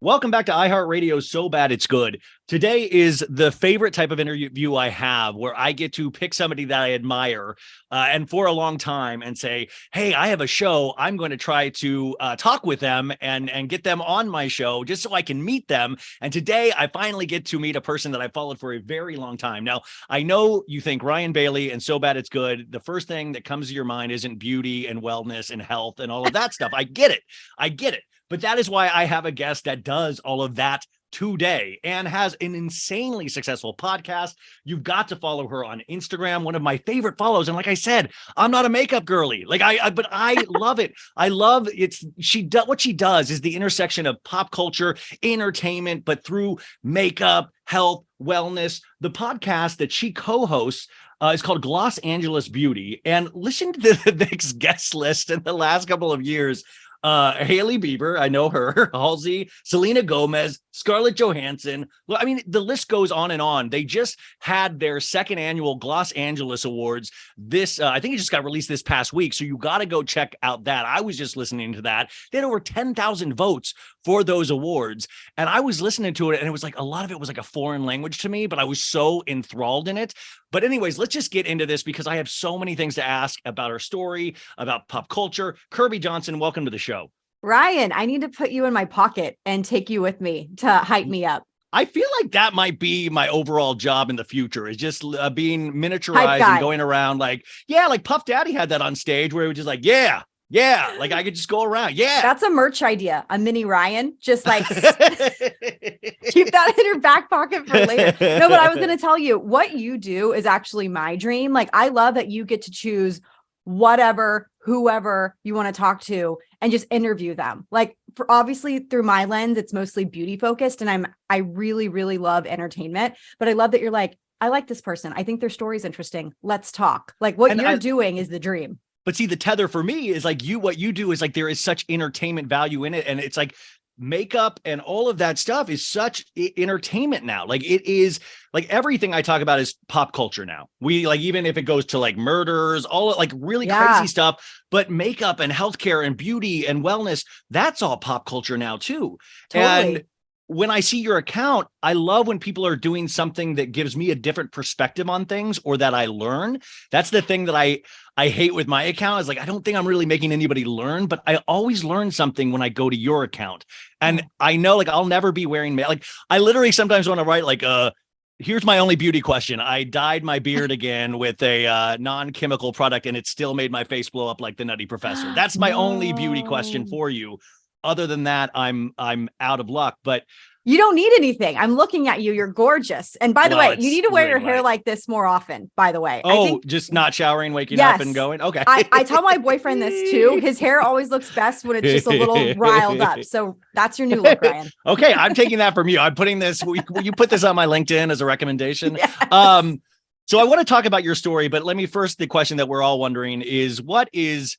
Welcome back to iHeartRadio So Bad It's Good. Today is the favorite type of interview I have where I get to pick somebody that I admire and for a long time and say, hey, I have a show. I'm going to try to talk with them and get them on my show just so I can meet them. And today I finally get to meet a person that I followed for a very long time. Now, I know you think Ryan Bailey and So Bad It's Good. The first thing that comes to your mind isn't beauty and wellness and health and all of that stuff. I get it. But that is why I have a guest that does all of that today and has an insanely successful podcast. You've got to follow her on Instagram, one of my favorite follows. And like I said, I'm not a makeup girly. But I love it. I love what she does is the intersection of pop culture, entertainment, but through makeup, health, wellness. The podcast that she co-hosts is called Glossangeles Beauty. And listen to the next guest list in the last couple of years. Hailey Bieber, I know her, Halsey, Selena Gomez, Scarlett Johansson. Well, I mean, the list goes on and on. They just had their second annual Glossangeles Awards. I think it just got released this past week. So you got to go check out that. I was just listening to that. They had over 10,000 votes for those awards. And I was listening to it and it was like, a lot of it was like a foreign language to me, but I was so enthralled in it. But anyways, let's just get into this because I have so many things to ask about her story, about pop culture. Kirbie Johnson, welcome to the show. Ryan, I need to put you in my pocket and take you with me to hype me up. I feel like that might be my overall job in the future is just being miniaturized and going around like Puff Daddy had that on stage where he was just like, yeah, like I could just go around. Yeah. That's a merch idea. A mini Ryan, just like keep that in your back pocket for later. No, but I was going to tell you what you do is actually my dream. Like I love that you get to choose whoever you want to talk to and just interview them. Like for obviously through my lens, it's mostly beauty focused. And I really, really love entertainment, but I love that you're like, I like this person. I think their story's interesting. Let's talk. Like what you're doing is the dream. But see, the tether for me is like what you do is like, there is such entertainment value in it. And it's like makeup and all of that stuff is such entertainment now. Like it is like everything I talk about is pop culture now. We like, even if it goes to like murders, all like really crazy stuff, but makeup and healthcare and beauty and wellness, that's all pop culture now too. Totally. And when I see your account, I love when people are doing something that gives me a different perspective on things or that I learn. That's the thing that I hate with my account is like, I don't think I'm really making anybody learn, but I always learn something when I go to your account. And I know like I'll never be wearing like I literally sometimes want to write like, here's my only beauty question. I dyed my beard again with a non-chemical product and it still made my face blow up like the Nutty Professor. That's my only beauty question for you. Other than that, I'm out of luck, but you don't need anything. I'm looking at you. You're gorgeous. And by the way, you need to wear your hair like this more often, by the way. Oh, I think, just not showering, waking up and going. Okay. I tell my boyfriend this too. His hair always looks best when it's just a little riled up. So that's your new look, Ryan. Okay. I'm taking that from you. I'm putting this, will you put this on my LinkedIn as a recommendation? Yes. So I want to talk about your story, but let me first, the question that we're all wondering is what is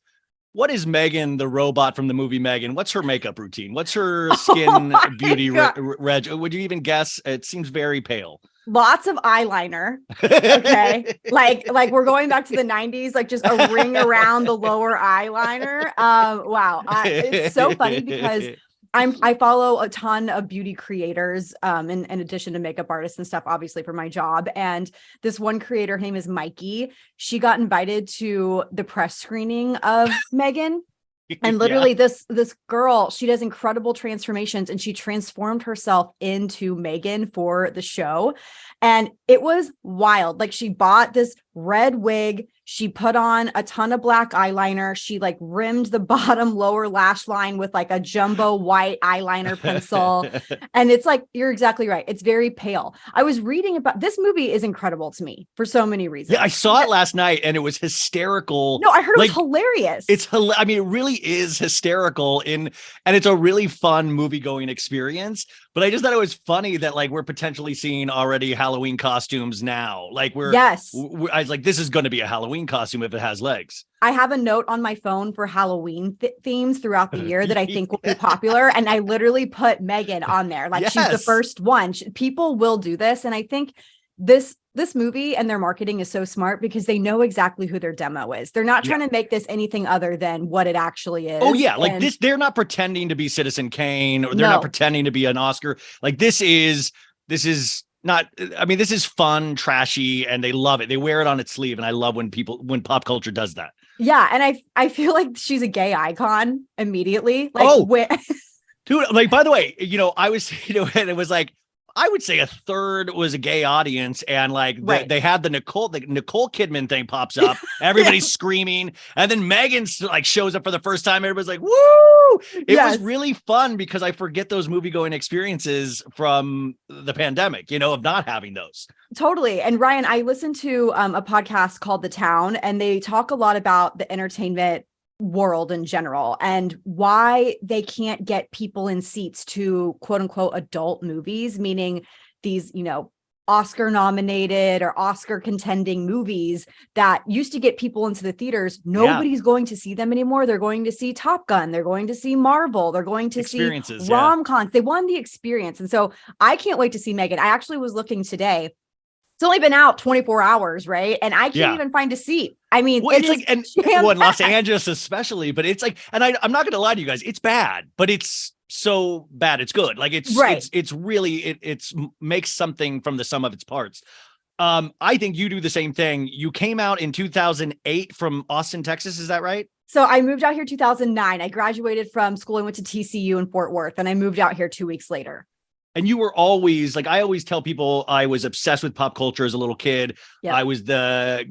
Megan, the robot from the movie Megan? What's her makeup routine? What's her skin beauty reg? Would you even guess? It seems very pale. Lots of eyeliner. Okay. like we're going back to the 90s, like just a ring around the lower eyeliner. Wow. It's so funny because I follow a ton of beauty creators, in addition to makeup artists and stuff, obviously for my job. And this one creator, her name is Mikey. She got invited to the press screening of Megan. And literally this girl, she does incredible transformations and she transformed herself into Megan for the show. And it was wild. Like she bought this red wig. She put on a ton of black eyeliner. She like rimmed the bottom lower lash line with like a jumbo white eyeliner pencil. And it's like, you're exactly right. It's very pale. I was reading about this movie is incredible to me for so many reasons. Yeah, I saw it last night and it was hysterical. No, I heard it was hilarious. I mean, it really is hysterical and it's a really fun movie going experience. But I just thought it was funny that like we're potentially seeing already Halloween costumes now. Like I was like, this is going to be a Halloween costume if it has legs. I have a note on my phone for Halloween themes throughout the year that I think will be popular. And I literally put Megan on there. Like she's the first one. People will do this. And I think this this movie and their marketing is so smart because they know exactly who their demo is. They're not trying to make this anything other than what it actually is. Oh yeah, like this, they're not pretending to be Citizen Kane, or they're not pretending to be an Oscar. Like this is not, I mean, this is fun, trashy, and they love it. They wear it on its sleeve, and I love when pop culture does that. Yeah, and I feel like she's a gay icon immediately. Like, dude, like, by the way, I was, and it was like, I would say a third was a gay audience, and like they had the Nicole Kidman thing pops up, everybody's screaming, and then Megan's like shows up for the first time. Everybody's like, "Woo!" It was really fun because I forget those movie going experiences from the pandemic, of not having those. Totally. And Ryan, I listened to a podcast called The Town, and they talk a lot about the entertainment world in general and why they can't get people in seats to quote unquote adult movies, meaning these, Oscar nominated or Oscar contending movies that used to get people into the theaters. Nobody's going to see them anymore. They're going to see Top Gun. They're going to see Marvel. They're going to see rom-coms. They want the experience. And so I can't wait to see Megan. I actually was looking today. It's only been out 24 hours, right? And I can't even find a seat. I mean, it's like, and in Los Angeles especially, but it's like, and I'm not going to lie to you guys, it's bad, but it's so bad it's good. Like it's really it's makes something from the sum of its parts. I think you do the same thing. You came out in 2008 from Austin, Texas. Is that right? So I moved out here 2009. I graduated from school. I went to TCU in Fort Worth, and I moved out here 2 weeks later. And you were always like, I always tell people I was obsessed with pop culture as a little kid. Yep. I was a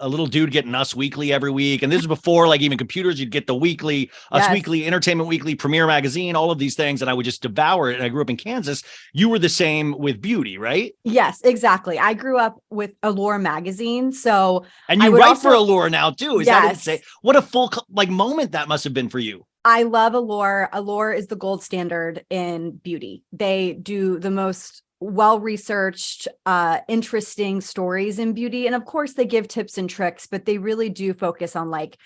little dude getting Us Weekly every week. And this was before like even computers, you'd get the weekly, Us Weekly, Entertainment Weekly, Premiere Magazine, all of these things. And I would just devour it. And I grew up in Kansas. You were the same with beauty, right? Yes, exactly. I grew up with Allure magazine. So, and you write for Allure now too. Is that insane? What a full moment that must have been for you. I love Allure. Allure is the gold standard in beauty. They do the most well-researched, interesting stories in beauty. And of course they give tips and tricks, but they really do focus on like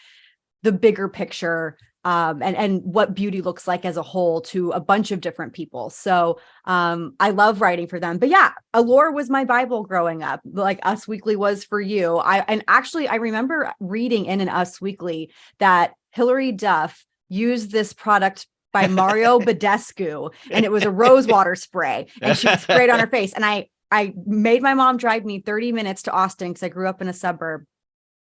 the bigger picture, and what beauty looks like as a whole to a bunch of different people. So I love writing for them. But yeah, Allure was my Bible growing up, like Us Weekly was for you. I remember reading in an Us Weekly that Hilary Duff used this product by Mario Badescu, and it was a rose water spray, and she sprayed on her face. And I made my mom drive me 30 minutes to Austin because I grew up in a suburb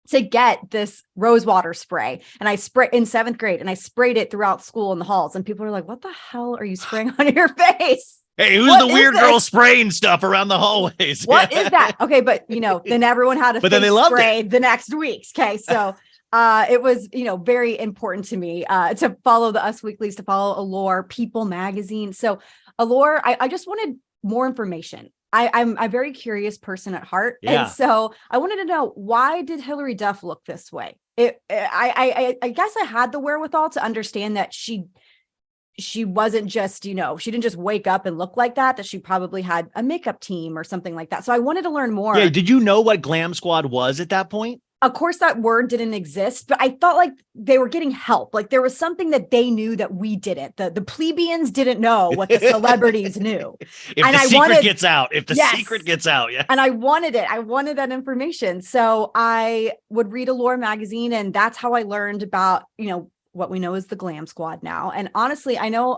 to get this rose water spray. And I sprayed in 7th grade, and I sprayed it throughout school in the halls. And people are like, "What the hell are you spraying on your face? Hey, who's the weird girl spraying stuff around the hallways? What is that?" Okay, but then everyone had a face spray the next week. Okay, so it was, very important to me to follow the Us Weeklies, to follow Allure, People magazine. So Allure, I just wanted more information. I'm a very curious person at heart. Yeah. And so I wanted to know, why did Hilary Duff look this way? I guess I had the wherewithal to understand that she wasn't just, she didn't just wake up and look like that she probably had a makeup team or something like that. So I wanted to learn more. Yeah. Did you know what Glam Squad was at that point? Of course, that word didn't exist, but I felt like they were getting help. Like there was something that they knew that we didn't. The plebeians didn't know what the celebrities knew. If the secret gets out, yeah. And I wanted it. I wanted that information. So I would read Allure magazine, and that's how I learned about, what we know is the Glam Squad now. And honestly, I know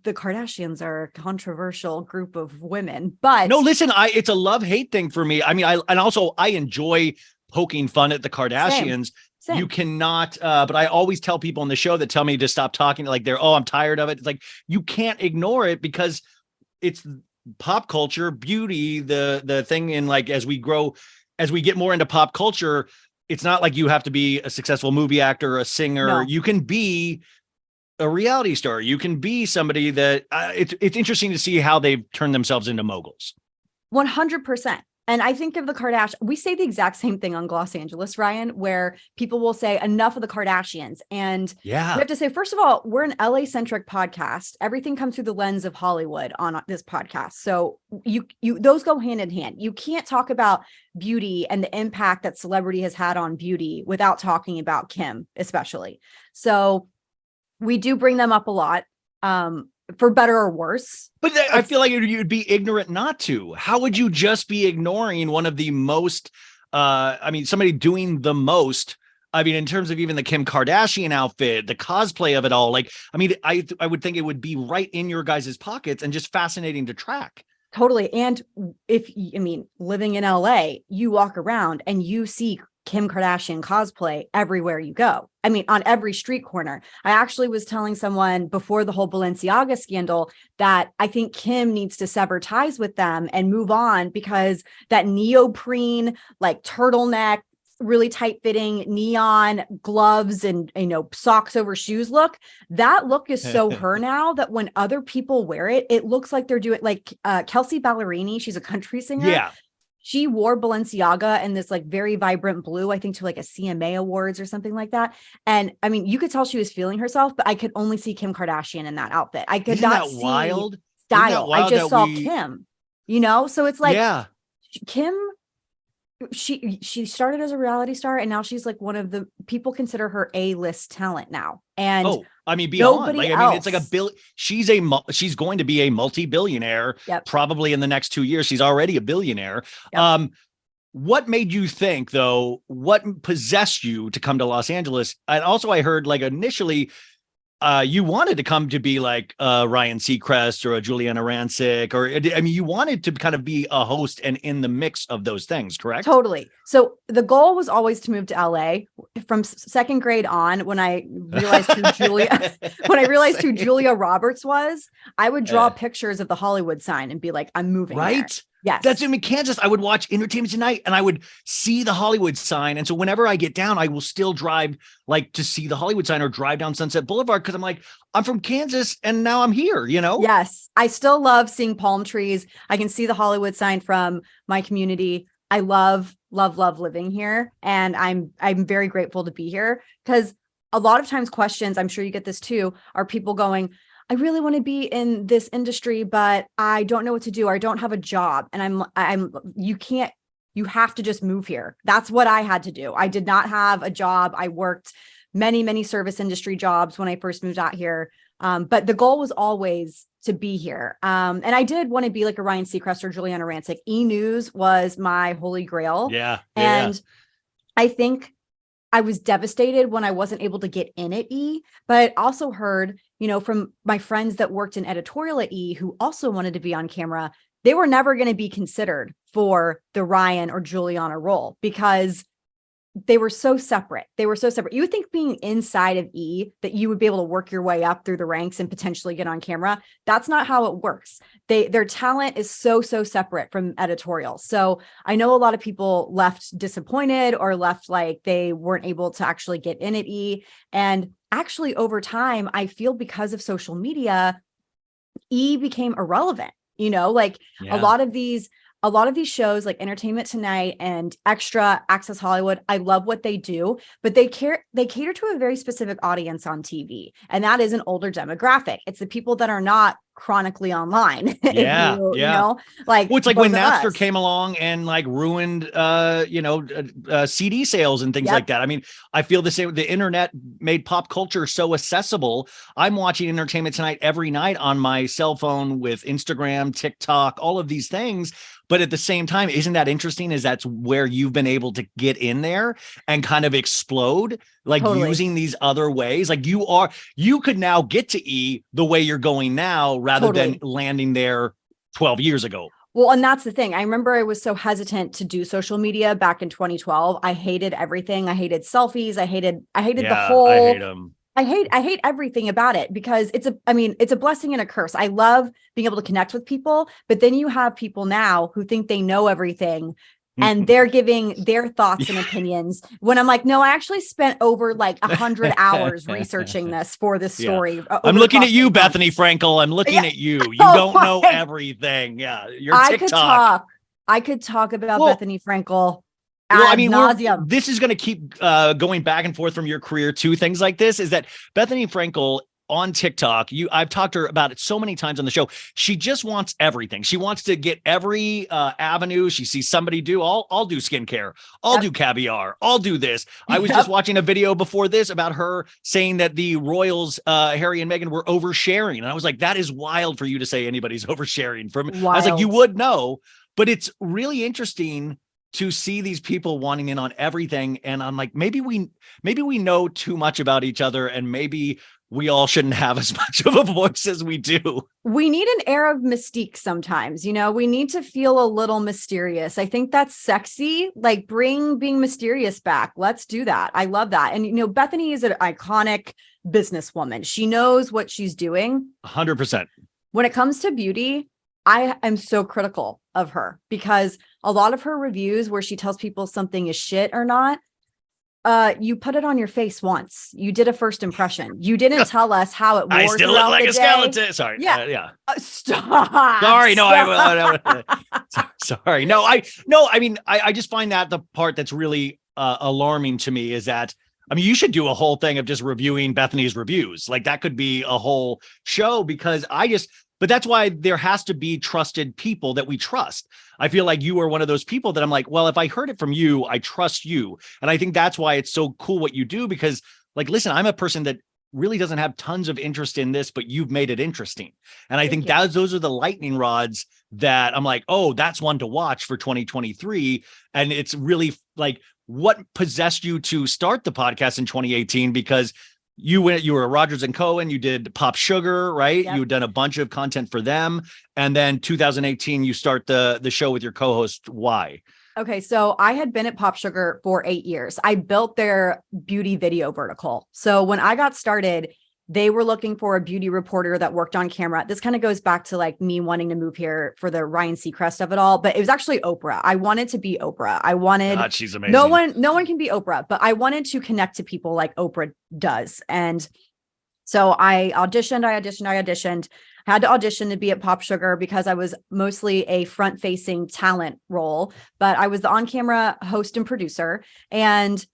the Kardashians are a controversial group of women, but no, listen, it's a love-hate thing for me. I mean, I enjoy poking fun at the Kardashians. Same. You cannot, but I always tell people on the show that tell me to stop talking, like I'm tired of it. It's like, you can't ignore it because it's pop culture, beauty, the thing in like, as we get more into pop culture, it's not like you have to be a successful movie actor or a singer. No. You can be a reality star. You can be somebody that it's interesting to see how they've turned themselves into moguls. 100%. And I think of the Kardashians, we say the exact same thing on Glossangeles, Ryan, where people will say enough of the Kardashians. And we have to say, first of all, we're an LA-centric podcast. Everything comes through the lens of Hollywood on this podcast. So those go hand in hand. You can't talk about beauty and the impact that celebrity has had on beauty without talking about Kim, especially. So we do bring them up a lot. for better or worse. But I feel like you'd be ignorant not to. How would you just be ignoring one of the most, somebody doing the most? I mean, in terms of even the Kim Kardashian outfit, the cosplay of it all, like, I mean, I would think it would be right in your guys' pockets and just fascinating to track. Totally. And living in LA, you walk around and you see Kim Kardashian cosplay everywhere you go. I mean, on every street corner. I actually was telling someone before the whole Balenciaga scandal that I think Kim needs to sever ties with them and move on, because that neoprene, like turtleneck, really tight fitting neon gloves and, socks over shoes look, that look is so her now that when other people wear it, it looks like they're doing like Kelsey Ballerini. She's a country singer. Yeah. She wore Balenciaga in this like very vibrant blue, I think to like a CMA Awards or something like that. And I mean, you could tell she was feeling herself, but I could only see Kim Kardashian in that outfit. I could not see wild? style. I just saw Kim, so it's like, Kim, she started as a reality star and now she's like one of the people consider her A-list talent now. And beyond, it's like she's going to be a multi-billionaire, probably in the next 2 years. She's already a billionaire. Yep. What made you think though, what possessed you to come to Los Angeles? And also I heard like initially, you wanted to come to be like Ryan Seacrest or a Juliana Rancic, or you wanted to kind of be a host and in the mix of those things, correct? Totally. So the goal was always to move to LA from second grade on. When I realized who Julia Roberts was, I would draw pictures of the Hollywood sign and be like, I'm moving there. Yes. That's in Kansas. I would watch Entertainment Tonight and I would see the Hollywood sign. And so whenever I get down, I will still drive like to see the Hollywood sign or drive down Sunset Boulevard. Cause I'm like, I'm from Kansas and now I'm here, Yes. I still love seeing palm trees. I can see the Hollywood sign from my community. I love living here. And I'm very grateful to be here, because a lot of times questions, I'm sure you get this too, are people going, I really want to be in this industry, but I don't know what to do. Or I don't have a job. And you have to just move here. That's what I had to do. I did not have a job. I worked many, many service industry jobs when I first moved out here. But the goal was always to be here. And I did want to be like a Ryan Seacrest or Juliana Rancic. E-News was my holy grail. And I think I was devastated when I wasn't able to get in at E, but I also heard, from my friends that worked in editorial at E who also wanted to be on camera, they were never going to be considered for the Ryan or Juliana role because they were so separate. You would think being inside of E that you would be able to work your way up through the ranks and potentially get on camera. That's not how it works. Their talent is so separate from editorial. So I know a lot of people left disappointed or left like they weren't able to actually get in at E. And actually over time, I feel because of social media, E became irrelevant. A lot of these shows like Entertainment Tonight and Extra, Access Hollywood, I love what they do, but they cater to a very specific audience on TV. And that is an older demographic. It's the people that are not chronically online. It's like when Napster came along and like ruined, CD sales and things like that. I mean, I feel the same. The internet made pop culture so accessible. I'm watching Entertainment Tonight every night on my cell phone with Instagram, TikTok, all of these things. But at the same time, isn't that interesting? Is that's where you've been able to get in there and kind of explode, like using these other ways. Like you could now get to E the way you're going now, rather than landing there 12 years ago. Well, and that's the thing. I remember I was so hesitant to do social media back in 2012. I hated everything. I hated selfies. I hated the whole. I hate them. I hate everything about it because it's a blessing and a curse. I love being able to connect with people, but then you have people now who think they know everything and they're giving their thoughts and opinions when I'm like, no, I actually spent over like 100 hours researching this for this story. I'm looking at you, Bethenny Frankel. I'm looking at you. You don't know everything. Yeah. You're TikTok. I could talk about Bethenny Frankel. Well, I mean, this is going to keep going back and forth from your career to things like this, is that Bethenny Frankel on TikTok. I've talked to her about it so many times on the show. She just wants everything. She wants to get every avenue. She sees somebody do, I'll do skincare. I'll do caviar. I'll do this. I was just watching a video before this about her saying that the royals, Harry and Meghan, were oversharing. And I was like, that is wild for you to say anybody's oversharing. I was like, you would know, but it's really interesting to see these people wanting in on everything. And I'm like, maybe we know too much about each other, and maybe we all shouldn't have as much of a voice as we do. We need an air of mystique sometimes, we need to feel a little mysterious. I think that's sexy. Like, bring being mysterious back. Let's do that. I love that. And, Bethenny is an iconic businesswoman. She knows what she's doing. 100%. When it comes to beauty, I am so critical of her, because a lot of her reviews where she tells people something is shit or not, you put it on your face once. You did a first impression. You didn't tell us how it wore. I still look like a skeleton. Sorry. Yeah. Stop. Sorry. No, sorry. No, I mean, I just find that the part that's really alarming to me is that, I mean, you should do a whole thing of just reviewing Bethenny's reviews. Like, that could be a whole show, because but that's why there has to be trusted people that we trust. I feel like you are one of those people that I'm like, well, if I heard it from you, I trust you. And I think that's why it's so cool what you do, because, like, listen, I'm a person that really doesn't have tons of interest in this, but you've made it interesting. And I think those are the lightning rods that I'm like, oh, that's one to watch for 2023. And it's really like, what possessed you to start the podcast in 2018? Because you were Rogers and Cohen, you did Pop Sugar, right? Yep. You'd done a bunch of content for them. And then 2018, you start the show with your co-host. Why? Okay. So I had been at Pop Sugar for 8 years. I built their beauty video vertical. So when I got started, they were looking for a beauty reporter that worked on camera. This kind of goes back to like me wanting to move here for the Ryan Seacrest of it all, but it was actually Oprah. I wanted to be Oprah. God, she's amazing. No one can be Oprah, but I wanted to connect to people like Oprah does. And so I auditioned, I had to audition to be at Pop Sugar because I was mostly a front-facing talent role, but I was the on-camera host and producer. And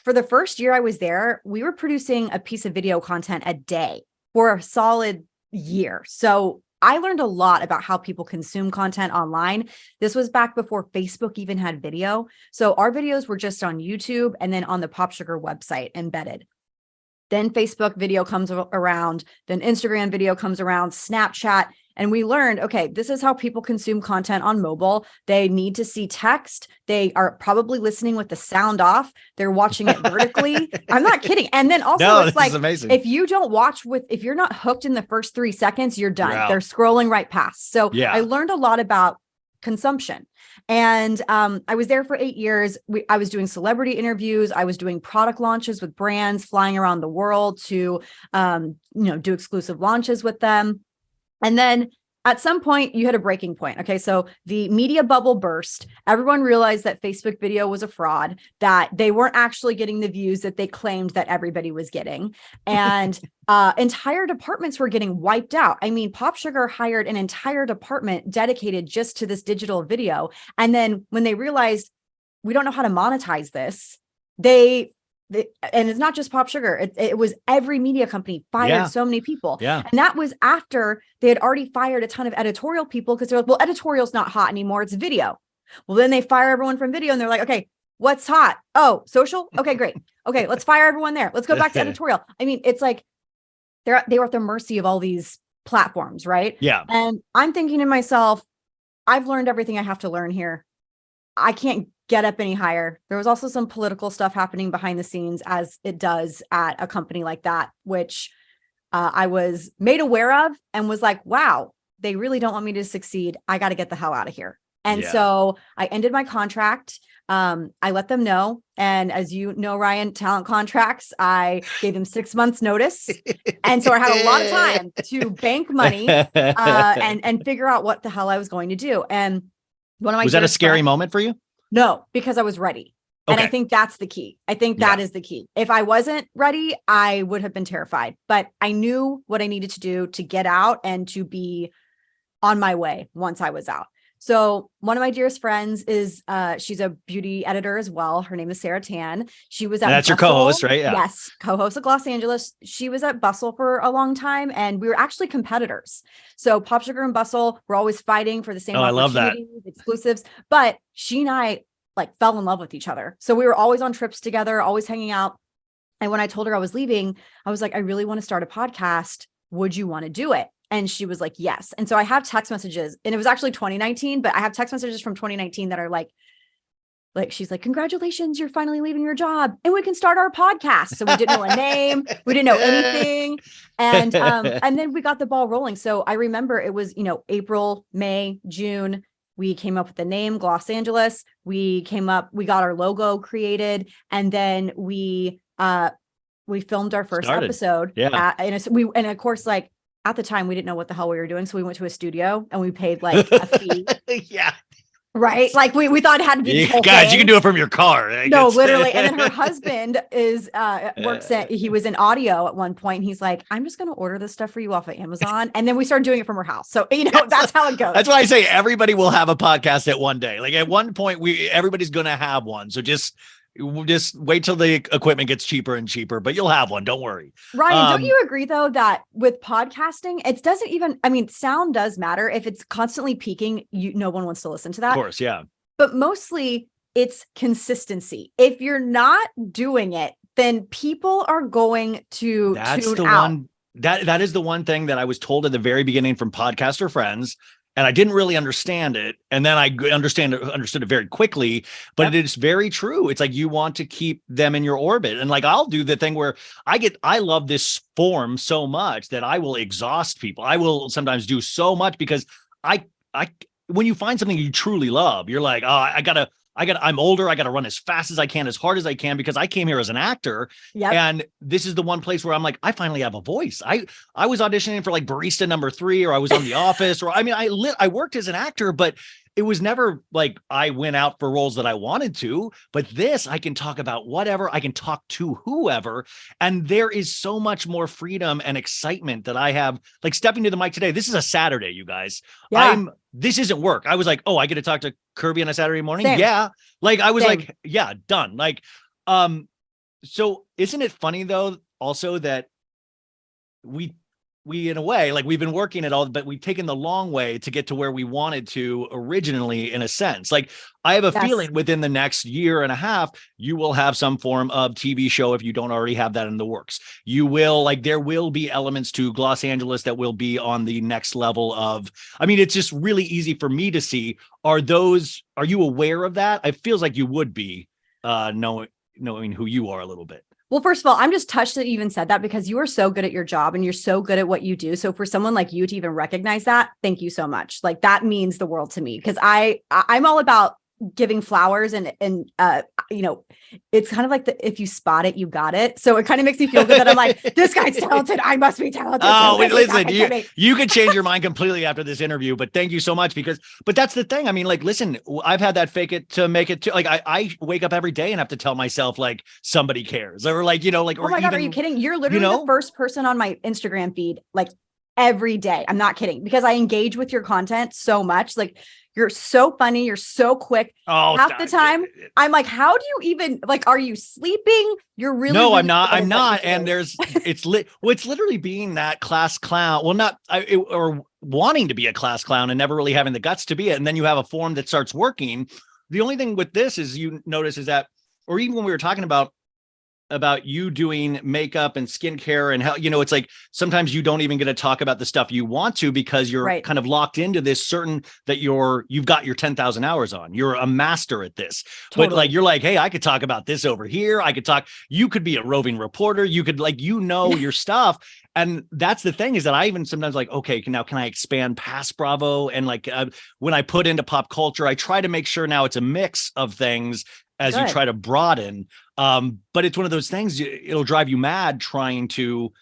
for the first year I was there, we were producing a piece of video content a day for a solid year. So I learned a lot about how people consume content online. This was back before Facebook even had video. So our videos were just on YouTube and then on the Pop Sugar website embedded. Then Facebook video comes around, then Instagram video comes around, Snapchat. And we learned, okay, this is how people consume content on mobile. They need to see text. They are probably listening with the sound off. They're watching it vertically. I'm not kidding. And then also it's like, if you don't watch if you're not hooked in the first 3 seconds, you're done. They're scrolling right past. So I learned a lot about consumption. And I was there for 8 years. I was doing celebrity interviews. I was doing product launches with brands, flying around the world to, do exclusive launches with them. And then at some point you had a breaking point. Okay. So the media bubble burst. Everyone realized that Facebook video was a fraud, that they weren't actually getting the views that they claimed that everybody was getting. And entire departments were getting wiped out. I mean, Pop Sugar hired an entire department dedicated just to this digital video. And then when they realized we don't know how to monetize this, and it's not just Pop Sugar. It was every media company fired so many people. Yeah. And that was after they had already fired a ton of editorial people because they're like, well, editorial's not hot anymore. It's video. Well, then they fire everyone from video and they're like, okay, what's hot? Oh, social? Okay, great. Okay, let's fire everyone there. Let's go back to editorial. I mean, it's like they were at the mercy of all these platforms, right? Yeah. And I'm thinking to myself, I've learned everything I have to learn here. I can't get up any higher. There was also some political stuff happening behind the scenes, as it does at a company like that, which I was made aware of and was like, wow, they really don't want me to succeed. I got to get the hell out of here. And so I ended my contract. I let them know. And as you know, Ryan, talent contracts, I gave them 6 months notice. And so I had a lot of time to bank money and figure out what the hell I was going to do. And one of my was that a scary moment for you? No, because I was ready. Okay. And I think that's the key. I think that is the key. If I wasn't ready, I would have been terrified, but I knew what I needed to do to get out and to be on my way once I was out. So one of my dearest friends is she's a beauty editor as well. Her name is Sarah Tan. She was at And that's your Bustle. co-host, right? Yeah. Yes, co-host of Glossangeles. She was at Bustle for a long time, and we were actually competitors. So Pop Sugar and Bustle were always fighting for the same opportunities, exclusives. But she and I like fell in love with each other. So we were always on trips together, always hanging out. And when I told her I was leaving, I was like, I really want to start a podcast. Would you want to do it? And she was like, yes. And so I have text messages, and it was actually 2019, but I have text messages from 2019 that are like, she's like, congratulations, you're finally leaving your job and we can start our podcast. So we didn't know a name. We didn't know anything. And then we got the ball rolling. So I remember it was, April, May, June, we came up with the name Glossangeles. We got our logo created, and then we filmed our first episode. Yeah. And of course, like, at the time, we didn't know what the hell we were doing. So we went to a studio and we paid like a fee. Yeah. Right. Like we thought it had to be. Guys, you can do it from your car. No, literally. And then her husband he was in audio at one point. He's like, I'm just going to order this stuff for you off of Amazon. And then we started doing it from her house. So, that's how it goes. That's why I say everybody will have a podcast at one day. Like at one point, everybody's going to have one. So just wait till the equipment gets cheaper and cheaper, but you'll have one. Don't worry. Ryan, don't you agree though, that with podcasting, it doesn't even, sound does matter. If it's constantly peaking, no one wants to listen to that. Of course. Yeah. But mostly it's consistency. If you're not doing it, then people are going to tune out. That is the one thing that I was told at the very beginning from podcaster friends. And I didn't really understand it. And then I understood it very quickly, but It's very true. It's like, you want to keep them in your orbit. And like, I'll do the thing where I love this form so much that I will exhaust people. I will sometimes do so much because when you find something you truly love, you're like, oh, I'm older. I got to run as fast as I can, as hard as I can, because I came here as an actor. Yep. And this is the one place where I'm like, I finally have a voice. I was auditioning for like barista number 3, or I was on The Office, or I worked as an actor, but it was never like I went out for roles that I wanted to. But this, I can talk about whatever. I can talk to whoever. And there is so much more freedom and excitement that I have. Like stepping to the mic today. This is a Saturday, you guys. Yeah. This isn't work. I was like, oh, I get to talk to Kirbie on a Saturday morning. Same. Yeah. Like I was Same. like, yeah, done. Like, so isn't it funny though, also that we in a way, like we've been working it all, but we've taken the long way to get to where we wanted to originally, in a sense. Like I have a feeling within the next year and a half, you will have some form of TV show if you don't already have that in the works. You will, like, there will be elements to Glossangeles that will be on the next level of, it's just really easy for me to see. Are you aware of that? It feels like you would be, knowing who you are a little bit. Well, first of all, I'm just touched that you even said that, because you are so good at your job and you're so good at what you do. So for someone like you to even recognize that, thank you so much. Like that means the world to me, because I'm all about giving flowers and it's kind of like if you spot it, you got it. So it kind of makes me feel good that I'm like, this guy's talented. I must be talented. Oh, listen, you could change your mind completely after this interview, but thank you so much but that's the thing. Listen, I've had that fake it to make it too. Like I wake up every day and have to tell myself like somebody cares, or like, oh my God, are you kidding? You're literally the first person on my Instagram feed, like every day. I'm not kidding, because I engage with your content so much. Like, you're so funny. You're so quick. Oh, half the time I'm like, how do you even, like, are you sleeping? You're really, no, really I'm not. And it's literally being that class clown. Well, or wanting to be a class clown and never really having the guts to be it. And then you have a form that starts working. The only thing with this is you notice is that, or even when we were talking about you doing makeup and skincare and how, it's like sometimes you don't even get to talk about the stuff you want to, because you're kind of locked into this certain that you've got your 10,000 hours on. You're a master at this. Totally. But like, you're like, hey, I could talk about this over here. You could be a roving reporter. You could your stuff. And that's the thing, is that I even sometimes like, okay, now can I expand past Bravo? And like when I put into pop culture, I try to make sure now it's a mix of things as you try to broaden. But it's one of those things, it'll drive you mad trying to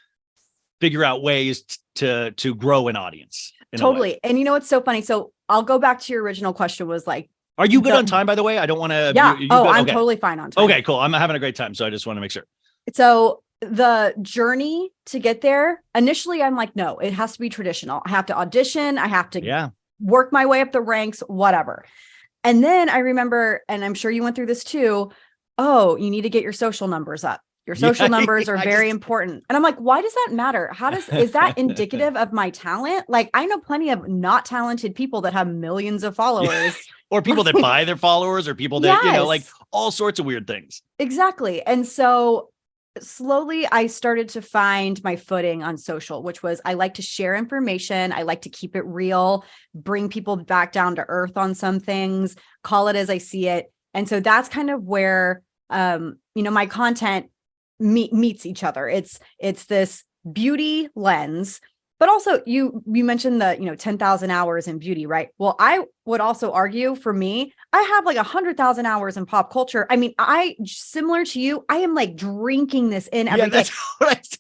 figure out ways to grow an audience. Totally. And it's so funny. So I'll go back to your original question, was like, are you good on time, by the way? I don't want to. Yeah. I'm totally fine on time. Okay, cool. I'm having a great time. So I just want to make sure. So the journey to get there, initially I'm like, no, it has to be traditional. I have to audition. I have to work my way up the ranks, whatever. And then I remember, and I'm sure you went through this too. Oh, you need to get your social numbers up. Your social numbers are very important. And I'm like, why does that matter? Is that indicative of my talent? Like, I know plenty of not talented people that have millions of followers. Or people that buy their followers, or people that, like all sorts of weird things. Exactly. And so slowly I started to find my footing on social, which was I like to share information. I like to keep it real, bring people back down to earth on some things, call it as I see it. And so that's kind of where, my content meets each other. It's this beauty lens, but also you mentioned the, 10,000 hours in beauty, right? Well, I would also argue for me, I have like 100,000 hours in pop culture. I mean, similar to you, I am like drinking this in every day.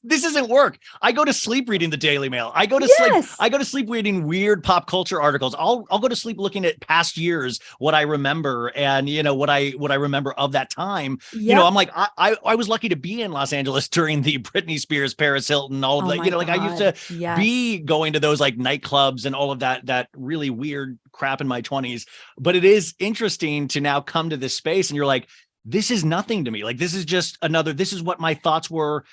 This isn't work. I go to sleep reading the Daily Mail. I go to sleep reading weird pop culture articles. I'll go to sleep looking at past years, what I remember, and what I remember of that time. Yep. I'm like, I was lucky to be in Los Angeles during the Britney Spears, Paris Hilton, all of that. Like I used to be going to those like nightclubs and all of that really weird crap in my 20s. But it is interesting to now come to this space and you're like, this is nothing to me. Like, this is just this is what my thoughts were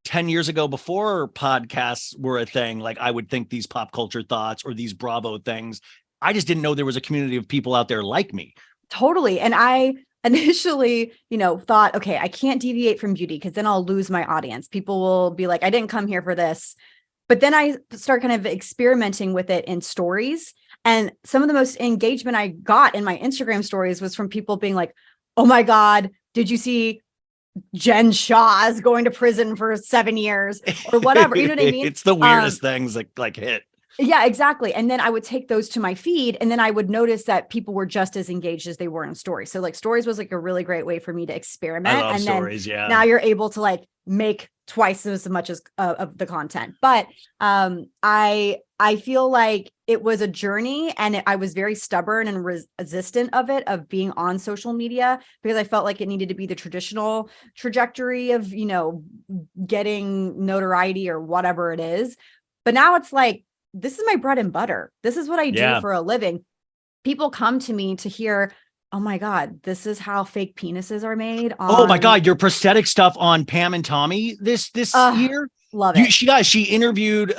10 years ago before podcasts were a thing. Like, I would think these pop culture thoughts or these Bravo things. I just didn't know there was a community of people out there like me. Totally. And I initially, thought, okay, I can't deviate from beauty because then I'll lose my audience. People will be like, I didn't come here for this. But then I start kind of experimenting with it in stories. And some of the most engagement I got in my Instagram stories was from people being like, oh my God, did you see Jen Shaw is going to prison for 7 years or whatever? You know what I mean? It's the weirdest things that like hit. Yeah, exactly. And then I would take those to my feed and then I would notice that people were just as engaged as they were in stories. So like stories was like a really great way for me to experiment. I love and stories, then now you're able to like make twice as much as of the content. But I feel like it was a journey and I was very stubborn and resistant of being on social media because I felt like it needed to be the traditional trajectory of, getting notoriety or whatever it is. But now it's like, this is my bread and butter. This is what I do for a living. People come to me to hear, oh my God, this is how fake penises are made. Oh my God, your prosthetic stuff on Pam and Tommy this year. Love it. She interviewed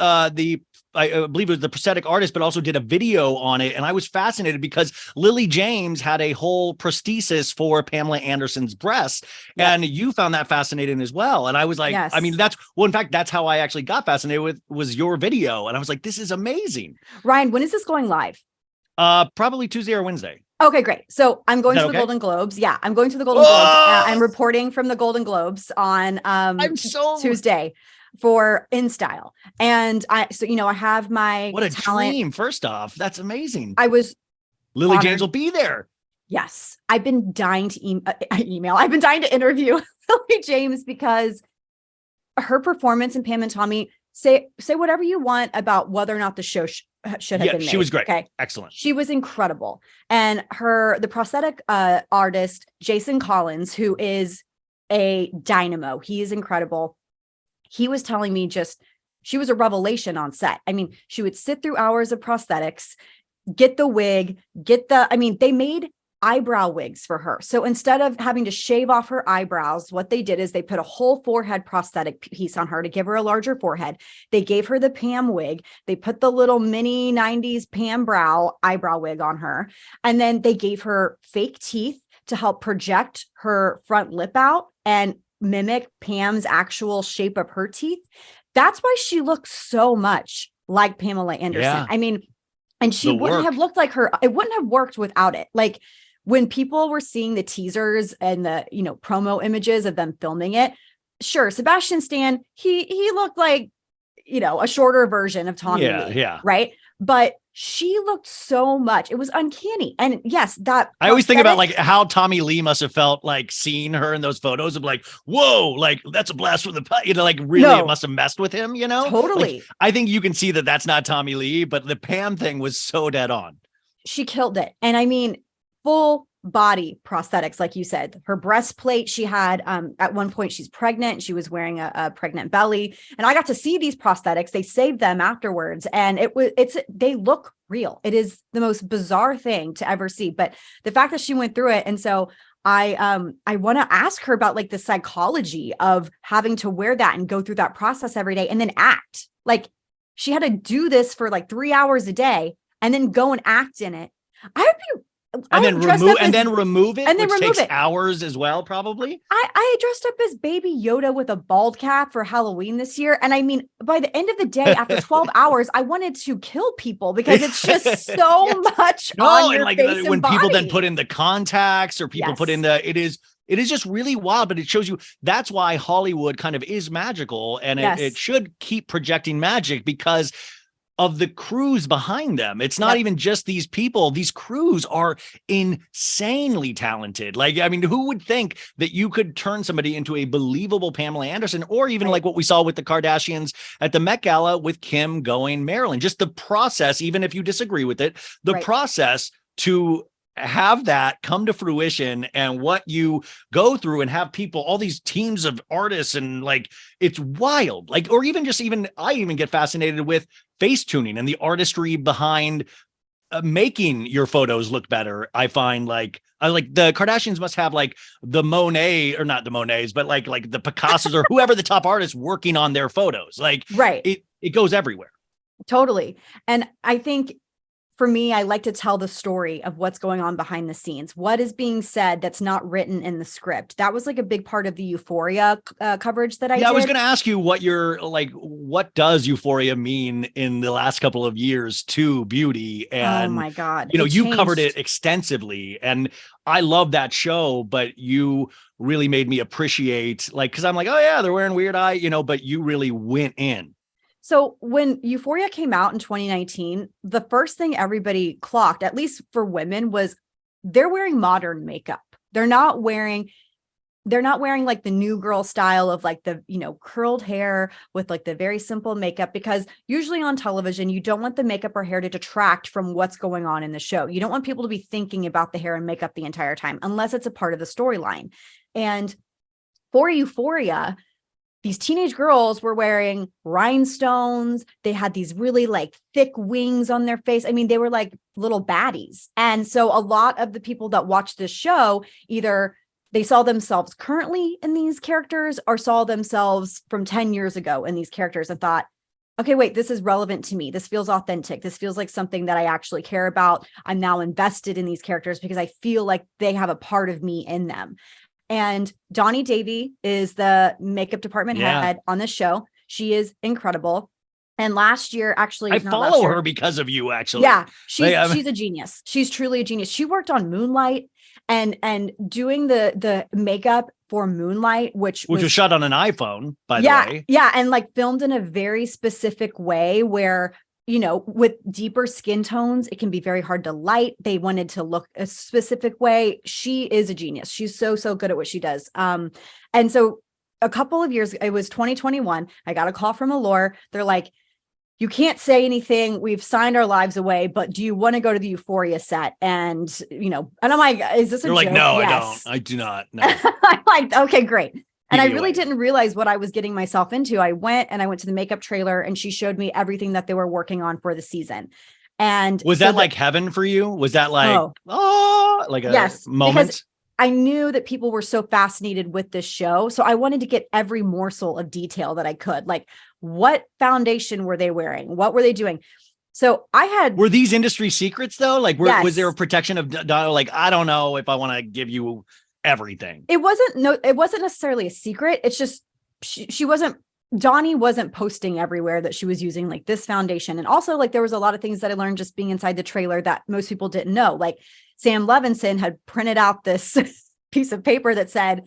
I believe it was the prosthetic artist, but also did a video on it. And I was fascinated because Lily James had a whole prosthesis for Pamela Anderson's breasts. Yep. And you found that fascinating as well. And I was like, yes. I mean, in fact, that's how I actually got fascinated was your video. And I was like, this is amazing. Ryan, when is this going live? Probably Tuesday or Wednesday. Okay, great. So I'm going to the Golden Globes. Yeah, I'm going to the Golden Globes. I'm reporting from the Golden Globes on Tuesday for InStyle. And I have my what a talent. Dream. First off, that's amazing. I was Lily honored. James will be there. Yes. I've been dying to email. I've been dying to interview Lily James because her performance in Pam and Tommy, say whatever you want about whether or not the show should have been made. She was great. Okay. Excellent. She was incredible. And the prosthetic artist, Jason Collins, who is a dynamo. He is incredible. He was telling me she was a revelation on set. I mean, she would sit through hours of prosthetics, get the wig, they made eyebrow wigs for her. So instead of having to shave off her eyebrows, what they did is they put a whole forehead prosthetic piece on her to give her a larger forehead. They gave her the Pam wig. They put the little mini 90s Pam eyebrow wig on her. And then they gave her fake teeth to help project her front lip out and mimic Pam's actual shape of her teeth. That's why she looks so much like Pamela Anderson. Yeah. I mean, and she wouldn't have looked like her. It wouldn't have worked without it. Like when people were seeing the teasers and the, promo images of them filming it, sure, Sebastian Stan, he looked like, a shorter version of Tommy Lee. Yeah. Right. But she looked so much. It was uncanny. And yes, I always think about like how Tommy Lee must have felt like seeing her in those photos of like, whoa, like that's a blast from the past, it must have messed with him, Totally. Like, I think you can see that that's not Tommy Lee, but the Pam thing was so dead on. She killed it. And I mean, full body prosthetics, like you said, her breastplate, she had, at one point she's pregnant. She was wearing a pregnant belly and I got to see these prosthetics. They saved them afterwards and they look real. It is the most bizarre thing to ever see. But the fact that she went through it. And so I want to ask her about like the psychology of having to wear that and go through that process every day and then act. Like she had to do this for like 3 hours a day and then go and act in it. And then remove it, which takes hours as well, probably. I dressed up as Baby Yoda with a bald cap for Halloween this year. And I mean, by the end of the day, after 12 hours, I wanted to kill people because it's just so much on your face when and body. People then put in the contacts or people put in it is just really wild, but it shows you that's why Hollywood kind of is magical, and it should keep projecting magic because of the crews behind them. It's not even just these people. These crews are insanely talented. Like, I mean, who would think that you could turn somebody into a believable Pamela Anderson, or even like what we saw with the Kardashians at the Met Gala with Kim going Maryland? Just the process, even if you disagree with it, the process to have that come to fruition and what you go through and have people, all these teams of artists, and like, it's wild. Like, or even I even get fascinated with face tuning and the artistry behind making your photos look better. I find like the Kardashians must have like the Monet, or not the Monets, but like the Picassos or whoever the top artist working on their photos. Like, it goes everywhere. Totally. And I think for me, I like to tell the story of what's going on behind the scenes. What is being said that's not written in the script? That was like a big part of the Euphoria coverage that I did. I was going to ask you what does Euphoria mean in the last couple of years to beauty? And oh my God, you covered it extensively, and I love that show, but you really made me appreciate, like, cause I'm like, oh yeah, they're wearing weird eye, but you really went in. So when Euphoria came out in 2019, the first thing everybody clocked, at least for women, was they're wearing modern makeup. They're not wearing like the new girl style of like the, curled hair with like the very simple makeup, because usually on television, you don't want the makeup or hair to detract from what's going on in the show. You don't want people to be thinking about the hair and makeup the entire time, unless it's a part of the storyline. And for Euphoria, these teenage girls were wearing rhinestones. They had these really like thick wings on their face. I mean, they were like little baddies. And so a lot of the people that watched this show, either they saw themselves currently in these characters or saw themselves from 10 years ago in these characters and thought, okay, wait, this is relevant to me. This feels authentic. This feels like something that I actually care about. I'm now invested in these characters because I feel like they have a part of me in them. And Donnie Davy is the makeup department head on this show. She is incredible. And last year, actually, I follow her because of you, actually. Yeah, she's a genius. She's truly a genius. She worked on Moonlight and doing the makeup for Moonlight, which was shot on an iPhone, by the way. Yeah, and like filmed in a very specific way where, with deeper skin tones, it can be very hard to light. They wanted to look a specific way. She is a genius. She's so good at what she does. And so a couple of years, it was 2021. I got a call from Allure. They're like, you can't say anything. We've signed our lives away, but do you want to go to the Euphoria set? And, and I'm like, is this a joke? Like, no, yes. I don't. I do not. No. I'm like, okay, great. And I really didn't realize what I was getting myself into. I went to the makeup trailer and she showed me everything that they were working on for the season. And was that like heaven for you? Was that like, like a moment? Because I knew that people were so fascinated with this show. So I wanted to get every morsel of detail that I could. Like, what foundation were they wearing? What were they doing? So were these industry secrets though? Like, was there a protection of, like, I don't know if I want to give you everything? It wasn't necessarily a secret. It's just, Donnie wasn't posting everywhere that she was using like this foundation. And also like, there was a lot of things that I learned just being inside the trailer that most people didn't know. Like Sam Levinson had printed out this piece of paper that said,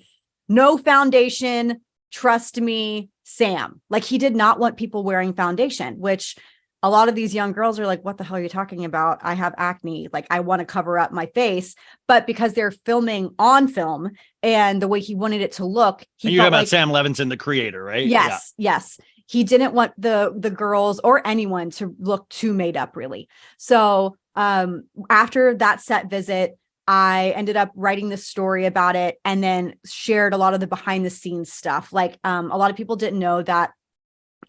no foundation, trust me, Sam. Like he did not want people wearing foundation, which a lot of these young girls are like, what the hell are you talking about? I have acne. Like I want to cover up my face. But because they're filming on film and the way he wanted it to look. You heard about Sam Levinson, the creator, right? Yes. He didn't want the girls or anyone to look too made up really. So after that set visit, I ended up writing this story about it and then shared a lot of the behind the scenes stuff. Like a lot of people didn't know that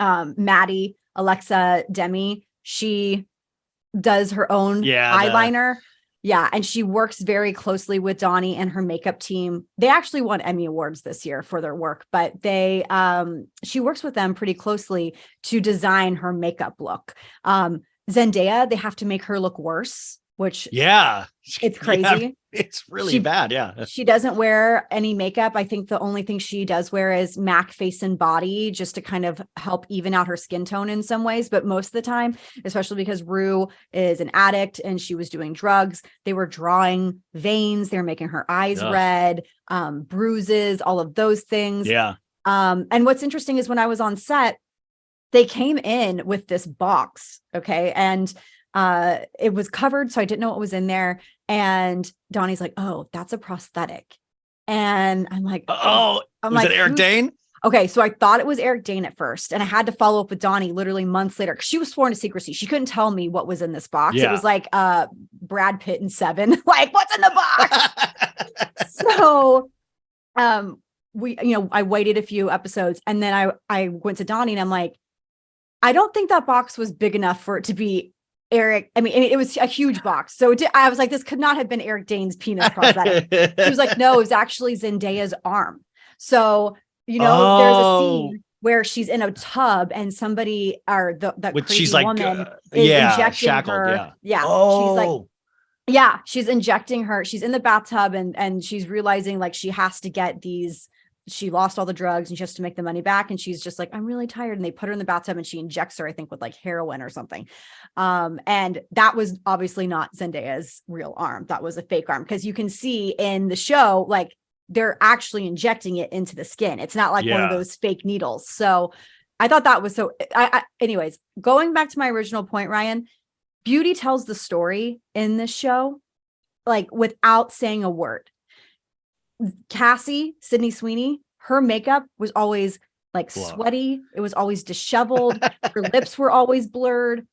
Maddie, Alexa Demi, she does her own Yeah, eyeliner. Yeah. And she works very closely with Donnie and her makeup team. They actually won Emmy Awards this year for their work, but she works with them pretty closely to design her makeup look. Zendaya, they have to make her look worse, which it's crazy. Yeah, it's really bad. Yeah. She doesn't wear any makeup. I think the only thing she does wear is MAC face and body just to kind of help even out her skin tone in some ways. But most of the time, especially because Rue is an addict and she was doing drugs, they were drawing veins. They were making her eyes red, bruises, all of those things. Yeah. And what's interesting is when I was on set, they came in with this box. Okay. And it was covered, so I didn't know what was in there. And Donnie's like, "Oh, that's a prosthetic." And I'm like, was it Eric Dane? Okay, so I thought it was Eric Dane at first, and I had to follow up with Donnie literally months later because she was sworn to secrecy. She couldn't tell me what was in this box. Yeah. It was like Brad Pitt in Seven, like, what's in the box? So I waited a few episodes, and then I went to Donnie and I'm like, I don't think that box was big enough for it to be Eric. I mean, it was a huge box. So I was like, this could not have been Eric Dane's penis prosthetic. He was like, no, it was actually Zendaya's arm. So, there's a scene where she's in a tub and somebody or that crazy woman is injecting shackled, her. Yeah. She's injecting her. She's in the bathtub and she's realizing like she has to get she lost all the drugs and she has to make the money back. And she's just like, I'm really tired. And they put her in the bathtub and she injects her, I think, with like heroin or something. And that was obviously not Zendaya's real arm. That was a fake arm. Because you can see in the show, like they're actually injecting it into the skin. It's not like one of those fake needles. So I thought that was anyways, going back to my original point, Ryan, Beauty tells the story in this show, like without saying a word. Cassie, Sydney Sweeney, her makeup was always like sweaty. It was always disheveled. Her lips were always blurred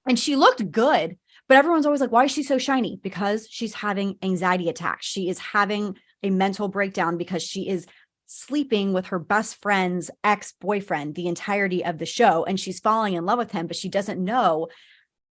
and she looked good, but everyone's always like, why is she so shiny? Because she's having anxiety attacks. She is having a mental breakdown because she is sleeping with her best friend's ex-boyfriend the entirety of the show. And she's falling in love with him, but she doesn't know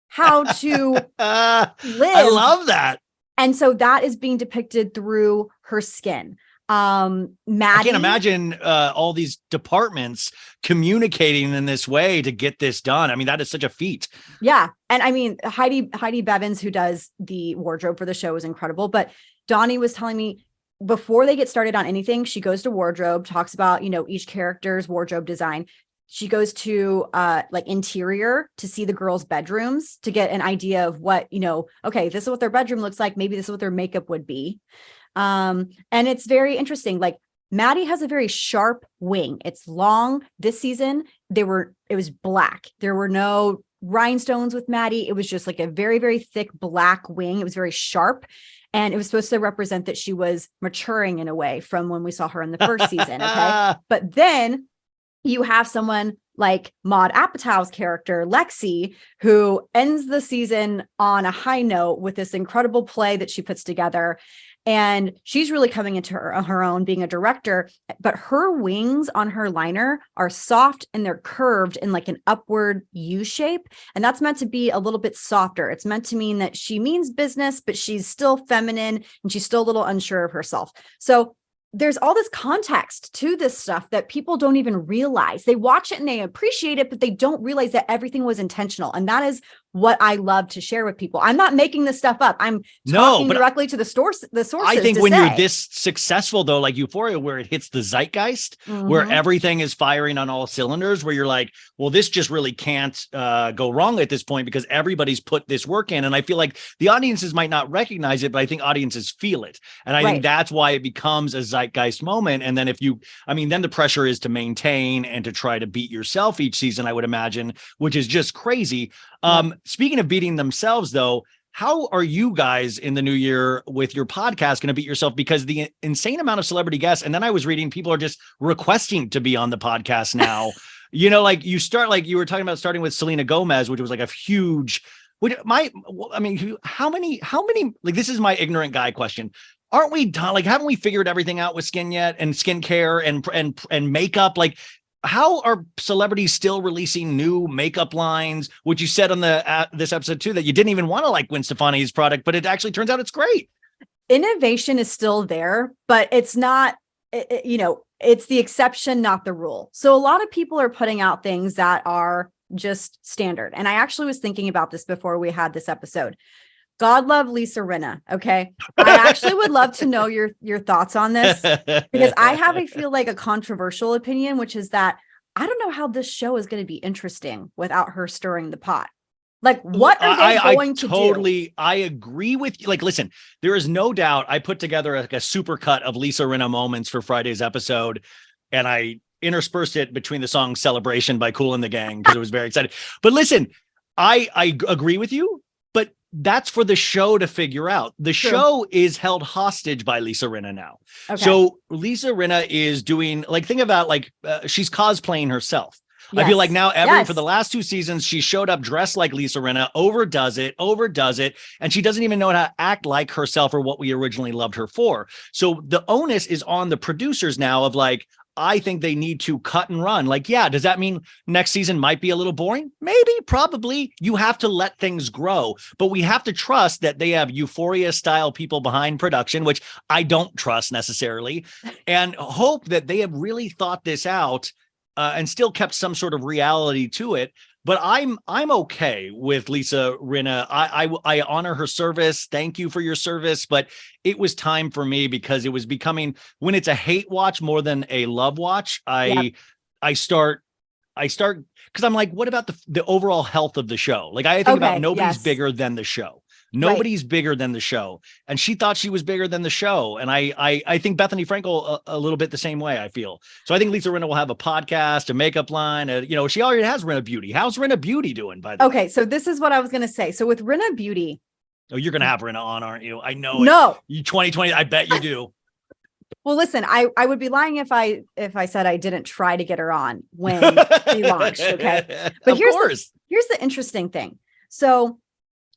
how to live. I love that. And so that is being depicted through her skin. Maddie, I can't imagine all these departments communicating in this way to get this done. I mean, that is such a feat. Yeah. And I mean, Heidi Bevins, who does the wardrobe for the show, is incredible. But Donnie was telling me before they get started on anything, she goes to wardrobe, talks about, each character's wardrobe design. She goes to like interior to see the girls' bedrooms to get an idea of what, okay, this is what their bedroom looks like. Maybe this is what their makeup would be. And it's very interesting. Like Maddie has a very sharp wing. It's long. This season, it was black. There were no rhinestones with Maddie. It was just like a very, very thick black wing. It was very sharp. And it was supposed to represent that she was maturing in a way from when we saw her in the first season. Okay. But then you have someone like Maude Apatow's character, Lexi, who ends the season on a high note with this incredible play that she puts together. And she's really coming into her own being a director, but her wings on her liner are soft and they're curved in like an upward U shape. And that's meant to be a little bit softer. It's meant to mean that she means business, but she's still feminine and she's still a little unsure of herself. So there's all this context to this stuff that people don't even realize. They watch it and they appreciate it, but they don't realize that everything was intentional. And that is what I love to share with people. I'm not making this stuff up. I'm talking directly to the sources. I think when you're this successful, though, like Euphoria, where it hits the zeitgeist, where everything is firing on all cylinders, where you're like, well, this just really can't go wrong at this point because everybody's put this work in. And I feel like the audiences might not recognize it, but I think audiences feel it. And I think that's why it becomes a zeitgeist moment. And then then the pressure is to maintain and to try to beat yourself each season, I would imagine, which is just crazy. Speaking of beating themselves, though, how are you guys in the new year with your podcast going to beat yourself? Because the insane amount of celebrity guests, and then I was reading people are just requesting to be on the podcast now. Like you were talking about starting with Selena Gomez, which was like a huge. How many? Like, this is my ignorant guy question. Aren't we done? Like, haven't we figured everything out with skin yet and skincare and makeup? Like, how are celebrities still releasing new makeup lines, which you said on the this episode too, that you didn't even want to like Gwen Stefani's product, but it actually turns out it's great. Innovation is still there, but it's not, it's the exception, not the rule. So a lot of people are putting out things that are just standard. And I actually was thinking about this before we had this episode. God love Lisa Rinna. Okay. I actually would love to know your thoughts on this, because I have, I feel like, a controversial opinion, which is that I don't know how this show is going to be interesting without her stirring the pot. Like, what are they going to do? I agree with you. Like, listen, there is no doubt I put together like a super cut of Lisa Rinna moments for Friday's episode, and I interspersed it between the song Celebration by Kool and the Gang because it was very exciting. But listen, I agree with you, but that's for the show to figure out. The show is held hostage by Lisa Rinna now. Okay. So Lisa Rinna is doing, like, think about like she's cosplaying herself. Yes. I feel like now for the last 2 seasons, she showed up dressed like Lisa Rinna, overdoes it, and she doesn't even know how to act like herself or what we originally loved her for. So the onus is on the producers now of like, I think they need to cut and run. Like, yeah, does that mean next season might be a little boring? Maybe, probably. You have to let things grow, but we have to trust that they have Euphoria style people behind production, which I don't trust necessarily, and hope that they have really thought this out and still kept some sort of reality to it. But I'm okay with Lisa Rinna. I honor her service. Thank you for your service. But it was time for me, because it was becoming, when it's a hate watch more than a love watch, I start because I'm like, what about the overall health of the show? Like, I think about nobody's bigger than the show. Nobody's bigger than the show. And she thought she was bigger than the show. And I think Bethenny Frankel a little bit the same way, I feel. So I think Lisa Rinna will have a podcast, a makeup line. She already has Rena Beauty. How's Rena Beauty doing, by the way? Okay, so this is what I was going to say. So with Rena Beauty. Oh, you're going to have Rena on, aren't you? I know. No. You 2020, I bet you do. Well, listen, I would be lying if I said I didn't try to get her on when she launched. Okay. But here's the interesting thing. So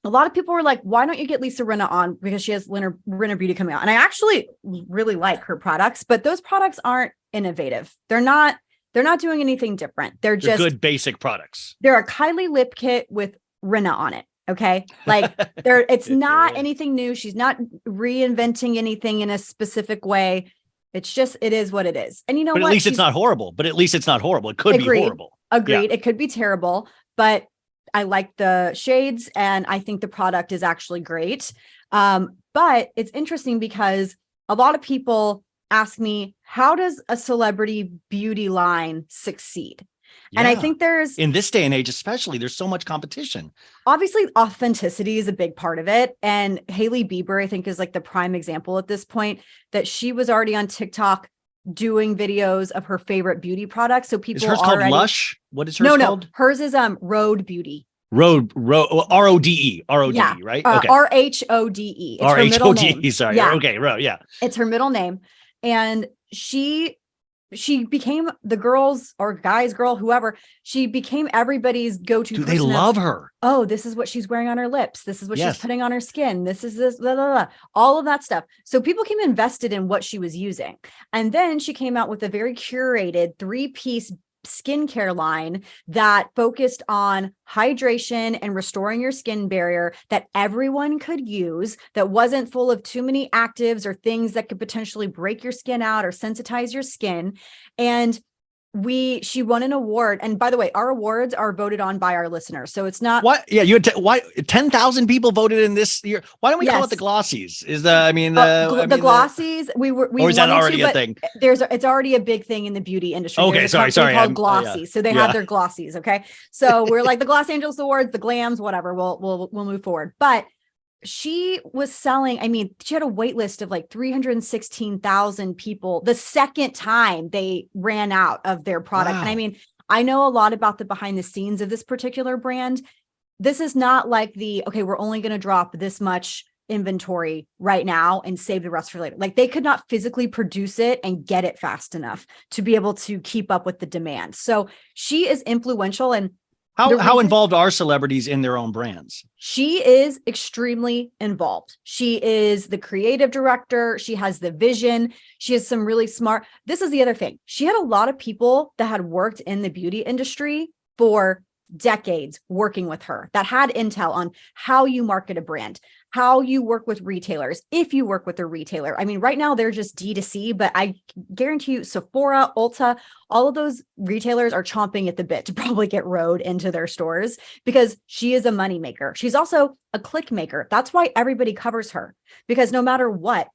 a lot of people were like, why don't you get Lisa Rinna on? Because she has Rena Beauty coming out. And I actually really like her products, but those products aren't innovative. They're not doing anything different. They're just good basic products. They're a Kylie lip kit with Rinna on it. Okay. Like it's not anything new. She's not reinventing anything in a specific way. It's just, it is what it is. And you know what? At least it's not horrible. It could be horrible. Agreed. Yeah. It could be terrible, but I like the shades and I think the product is actually great. But it's interesting because a lot of people ask me, how does a celebrity beauty line succeed? Yeah. And I think in this day and age, especially, there's so much competition. Obviously, authenticity is a big part of it. And Hailey Bieber, I think, is like the prime example at this point, that she was already on TikTok doing videos of her favorite beauty products. So people is hers called Lush? What is hers called? No, hers is Rhode Beauty. Rhode, R-O-D-E, yeah. right? Okay. R-H-O-D-E. It's her middle name. Sorry. Yeah. Okay, Rhode, yeah. It's her middle name. And she became the girls or guys, girl, whoever. She became everybody's go-to. They love her. Oh, this is what she's wearing on her lips. This is what she's putting on her skin. This, blah, blah, blah. All of that stuff. So people became invested in what she was using. And then she came out with a very curated 3-piece skincare line that focused on hydration and restoring your skin barrier that everyone could use, that wasn't full of too many actives or things that could potentially break your skin out or sensitize your skin. And she won an award. And by the way, our awards are voted on by our listeners. So it's not what, yeah, you had why 10,000 people voted in this year. Why don't we call it the Glossies? Is the Glossies, or is that already a thing? It's already a big thing in the beauty industry. Okay, sorry. Called Glossies. So they have their Glossies. Okay. So we're like the Glossangeles Awards, the Glams, whatever. We'll move forward. But she was selling, she had a wait list of like 316,000 people the second time they ran out of their product. Wow. And I know a lot about the behind the scenes of this particular brand. This is not like we're only going to drop this much inventory right now and save the rest for later. Like, they could not physically produce it and get it fast enough to be able to keep up with the demand. So she is influential. And How involved are celebrities in their own brands? She is extremely involved. She is the creative director. She has the vision. She has some really smart. This is the other thing. She had a lot of people that had worked in the beauty industry for decades working with her that had intel on how you market a brand, how you work with retailers, if you work with a retailer. I mean, right now they're just D2C, but I guarantee you Sephora, Ulta, all of those retailers are chomping at the bit to probably get Rhode into their stores because she is a moneymaker. She's also a click maker. That's why everybody covers her, because no matter what,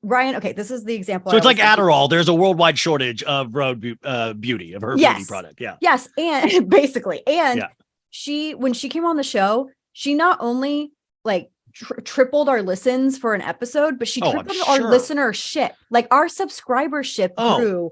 Ryan, okay, this is the example. So it's like Adderall. There's a worldwide shortage of Rhode beauty, of her beauty product. Yeah. Yes. And basically, when she came on the show, she not only like tripled our listens for an episode, but she tripled our listenership. Like our subscribership grew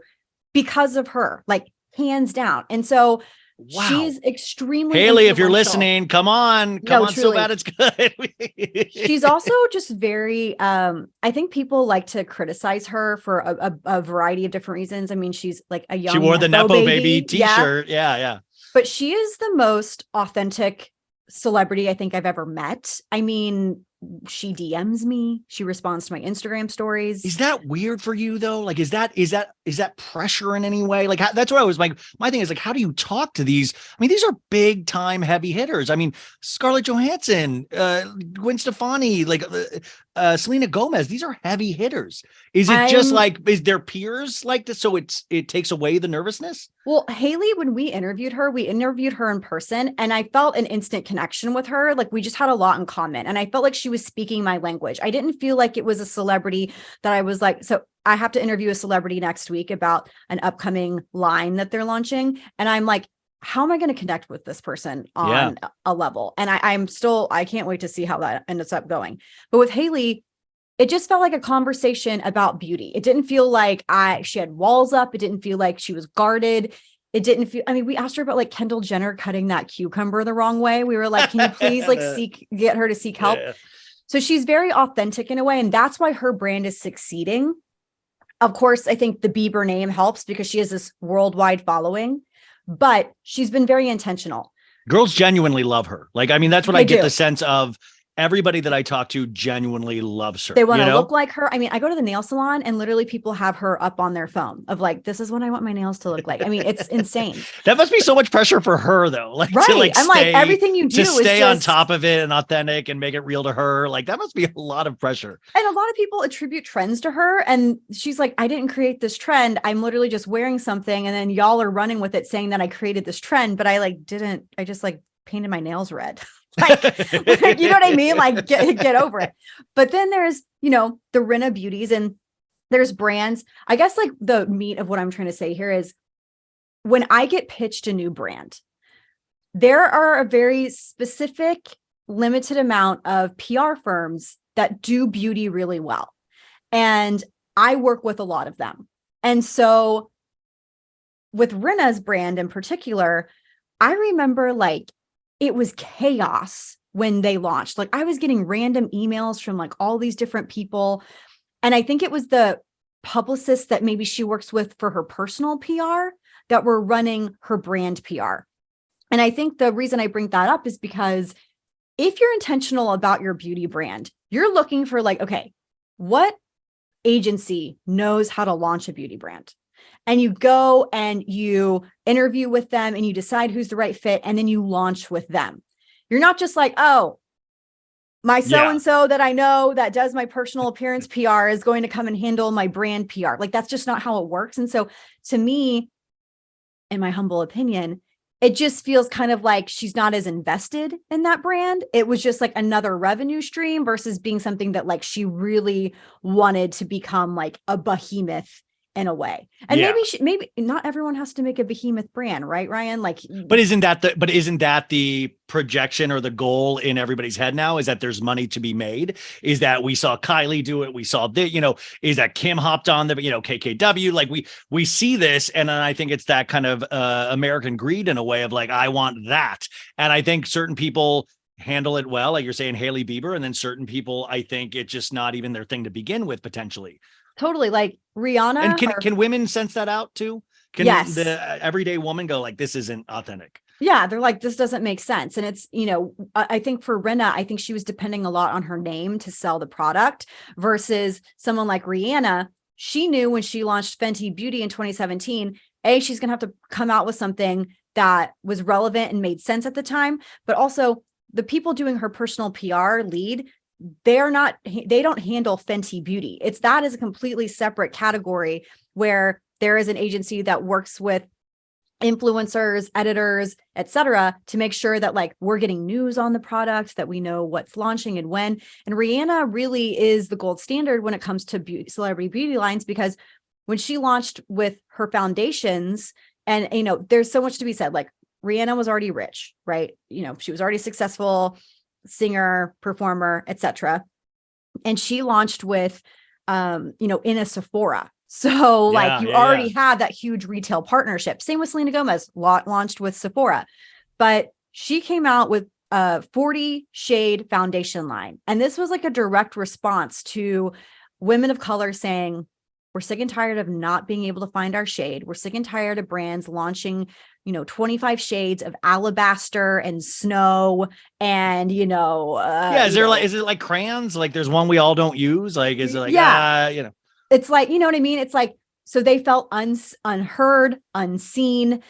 because of her, like hands down. And so she's extremely Haley, if you're listening, come on, so bad it's good. She's also just very I think people like to criticize her for a variety of different reasons. I mean, she's like a young, she wore the Nepo baby t-shirt. Yeah. But she is the most authentic celebrity I think I've ever met. I mean, she DMs me, she responds to my Instagram stories. Is that weird for you though? Like, is that pressure in any way? Like, that's what I was like. My thing is like, how do you talk to these? I mean, these are big time heavy hitters. I mean, Scarlett Johansson, Gwen Stefani, like Selena Gomez. These are heavy hitters. Is it just like, is their peers like this? So it takes away the nervousness? Well, Haley, when we interviewed her in person, and I felt an instant connection with her. Like we just had a lot in common, and I felt like she was speaking my language. I didn't feel like it was a celebrity that I was like, so I have to interview a celebrity next week about an upcoming line that they're launching. And I'm like, how am I going to connect with this person on a level? And I can't wait to see how that ends up going. But with Haley, it just felt like a conversation about beauty. It didn't feel like she had walls up. It didn't feel like she was guarded. It didn't feel, I mean, we asked her about like Kendall Jenner cutting that cucumber the wrong way. We were like, can you please like get her to seek help? Yeah. So she's very authentic in a way. And that's why her brand is succeeding. Of course, I think the Bieber name helps because she has this worldwide following, but she's been very intentional. Girls genuinely love her. Like, I mean, that's what I get the sense of. Everybody that I talk to genuinely loves her. They want to look like her. I mean, I go to the nail salon and literally people have her up on their phone of like, this is what I want my nails to look like. I mean, it's insane. That must be so much pressure for her though. Like, right. To like I'm like, everything you do to stay on top of it and authentic and make it real to her. Like that must be a lot of pressure. And a lot of people attribute trends to her. And she's like, I didn't create this trend. I'm literally just wearing something. And then y'all are running with it saying that I created this trend, but I didn't. I just painted my nails red. Like, you know what I mean? Like get over it. But then there's, the Rena Beauties and there's brands. I guess like the meat of what I'm trying to say here is when I get pitched a new brand, there are a very specific limited amount of PR firms that do beauty really well. And I work with a lot of them. And so with Rena's brand in particular, I remember it was chaos when they launched. Like I was getting random emails from like all these different people. And I think it was the publicists that maybe she works with for her personal PR that were running her brand PR. And I think the reason I bring that up is because if you're intentional about your beauty brand, you're looking for okay, what agency knows how to launch a beauty brand? And you go and you interview with them and you decide who's the right fit. And then you launch with them. You're not just like, oh, my so-and-so that I know that does my personal appearance PR is going to come and handle my brand PR. Like, that's just not how it works. And so to me, in my humble opinion, it just feels kind of like she's not as invested in that brand. It was just like another revenue stream versus being something that she really wanted to become like a behemoth in a way. And maybe not everyone has to make a behemoth brand, right, Ryan? But isn't that the projection or the goal in everybody's head now, is that there's money to be made? Is that we saw Kylie do it? We saw is that Kim hopped on the, KKW, we see this. And then I think it's that kind of American greed in a way of I want that. And I think certain people handle it well, like you're saying, Hailey Bieber, and then certain people, I think it's just not even their thing to begin with, potentially. Totally. Like Rihanna. And can women sense that out too? Can yes. the everyday woman go this isn't authentic? Yeah, they're like, this doesn't make sense. And it's, I think for Rena, I think she was depending a lot on her name to sell the product versus someone like Rihanna. She knew when she launched Fenty Beauty in 2017, she's going to have to come out with something that was relevant and made sense at the time. But also the people doing her personal PR lead, they don't handle Fenty Beauty. That is a completely separate category where there is an agency that works with influencers, editors, etc., to make sure that like we're getting news on the product, that we know what's launching and when. And Rihanna really is the gold standard when it comes to celebrity beauty lines, because when she launched with her foundations, and there's so much to be said. Like Rihanna was already rich, right? She was already successful singer, performer, etc. And she launched with in a Sephora. So like you already have that huge retail partnership. Same with Selena Gomez, launched with Sephora, but she came out with a 40 shade foundation line. And this was like a direct response to women of color saying, we're sick and tired of not being able to find our shade. We're sick and tired of brands launching, 25 shades of alabaster and snow and, is it like crayons? Like there's one we all don't use. Like, is it like, It's like, you know what I mean? It's like, so they felt unheard, unseen.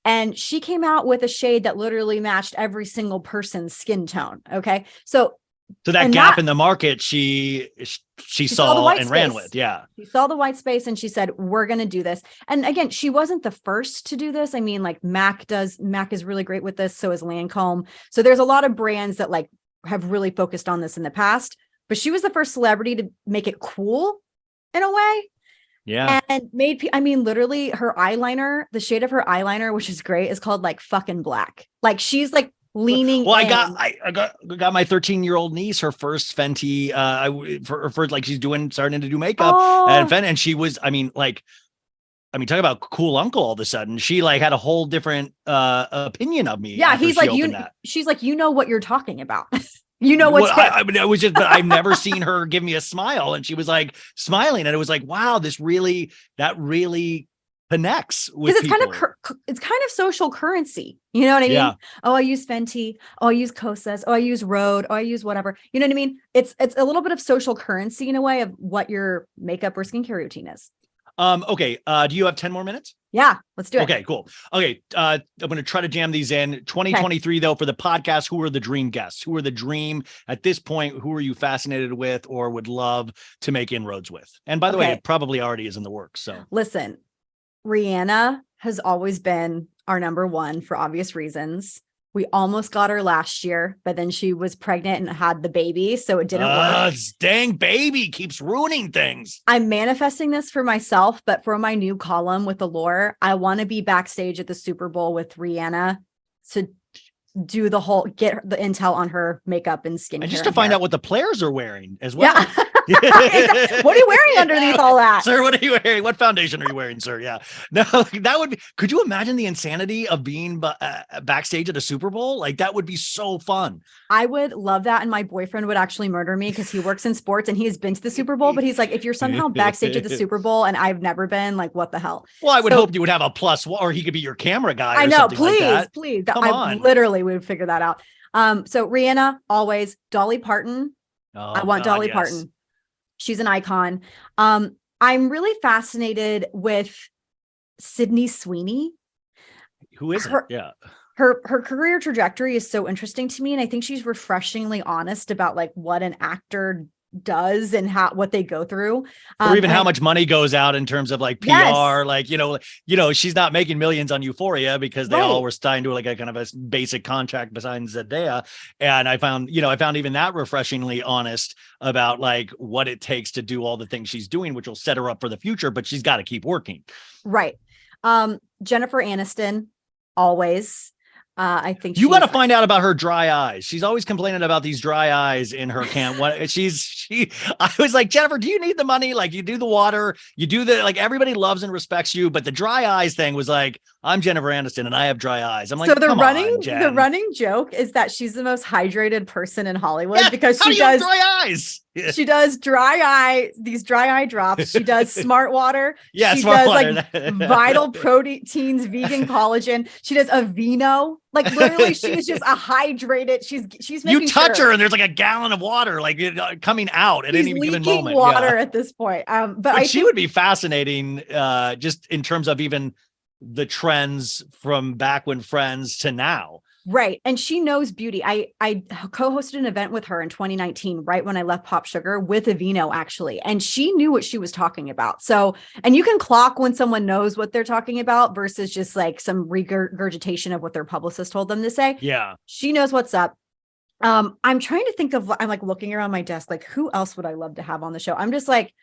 And she came out with a shade that literally matched every single person's skin tone. Okay. So that gap in the market, she saw and ran with. Yeah. She saw the white space and she said, we're going to do this. And again, she wasn't the first to do this. I mean, like MAC is really great with this. So is Lancome. So there's a lot of brands that like have really focused on this in the past, but she was the first celebrity to make it cool in a way. Yeah. And literally her eyeliner, the shade of her eyeliner, which is great, is called like fucking black. Like she's like leaning. Well, I got my 13-year-old niece her first Fenty for like she's starting to do makeup and she was, talk about cool uncle all of a sudden. She like had a whole different opinion of me. Yeah, he's like, she's like, what you're talking about. What's but I've never seen her give me a smile, and she was like smiling, and it was like, wow, that really connects with people. It's kind of social currency. You know what I mean? Yeah. Oh, I use Fenty. Oh, I use Kosas. Oh, I use Rhode. Oh, I use whatever. You know what I mean? It's a little bit of social currency in a way of what your makeup or skincare routine is. Okay. Do you have 10 more minutes? Yeah, let's do it. Okay, cool. Okay. I'm going to try to jam these in 2023 though, for the podcast. Who are the dream guests? Who are the dream at this point? Who are you fascinated with or would love to make inroads with? And by the way, it probably already is in the works. So listen, Rihanna has always been our number one for obvious reasons. We almost got her last year, but then she was pregnant and had the baby, so it didn't work. Dang baby keeps ruining things. I'm manifesting this for myself, but for my new column with Allure, I want to be backstage at the Super Bowl with Rihanna to do get the intel on her makeup and skincare. And just to find out what the players are wearing as well. Yeah. What are you wearing underneath all that? Sir, what are you wearing? What foundation are you wearing, sir? Yeah. No, that would be, could you imagine the insanity of being backstage at a Super Bowl? Like that would be so fun. I would love that. And my boyfriend would actually murder me because he works in sports and he has been to the Super Bowl, but he's like, if you're somehow backstage at the Super Bowl and I've never been, like, what the hell? Well, I would hope you would have a plus one, or he could be your camera guy. I know, please, like please. Come on. Literally would figure that out. So Rihanna, always. Dolly Parton. I want Dolly Parton. She's an icon. I'm really fascinated with Sydney Sweeney. Who is it? Yeah. Her career trajectory is so interesting to me. And I think she's refreshingly honest about like what an actor does and what they go through. Or even how much money goes out in terms of like PR, yes. Like, she's not making millions on Euphoria because they all were signed to like a kind of a basic contract besides Zendaya. And I found even that refreshingly honest about like what it takes to do all the things she's doing, which will set her up for the future, but she's got to keep working. Right. Jennifer Aniston, always. I think you got to find out about her dry eyes. She's always complaining about these dry eyes in her camp. I was like, Jennifer, do you need the money? Like you do the water, you do like everybody loves and respects you. But the dry eyes thing was like, I'm Jennifer Aniston and I have dry eyes. I'm like, so the running joke is that she's the most hydrated person in Hollywood because she does dry eyes. She does these dry eye drops. She does smart water. Yeah, she smart does water. like vital proteins, vegan collagen. She does Aveeno. Like literally, she's just a hydrated. She's making You touch sure her and there's like a gallon of water like coming out at she's any given leaking moment. water at this point. But I she think would be fascinating, just in terms of even the trends from back when Friends to now. right. And she knows beauty. I co-hosted an event with her in 2019, right when I left Pop Sugar with Aveeno, actually. And she knew what she was talking about. So, and you can clock when someone knows what they're talking about versus just like some regurgitation of what their publicist told them to say. Yeah. She knows what's up. I'm trying to think of, I'm like looking around my desk, like who else would I love to have on the show? I'm just like,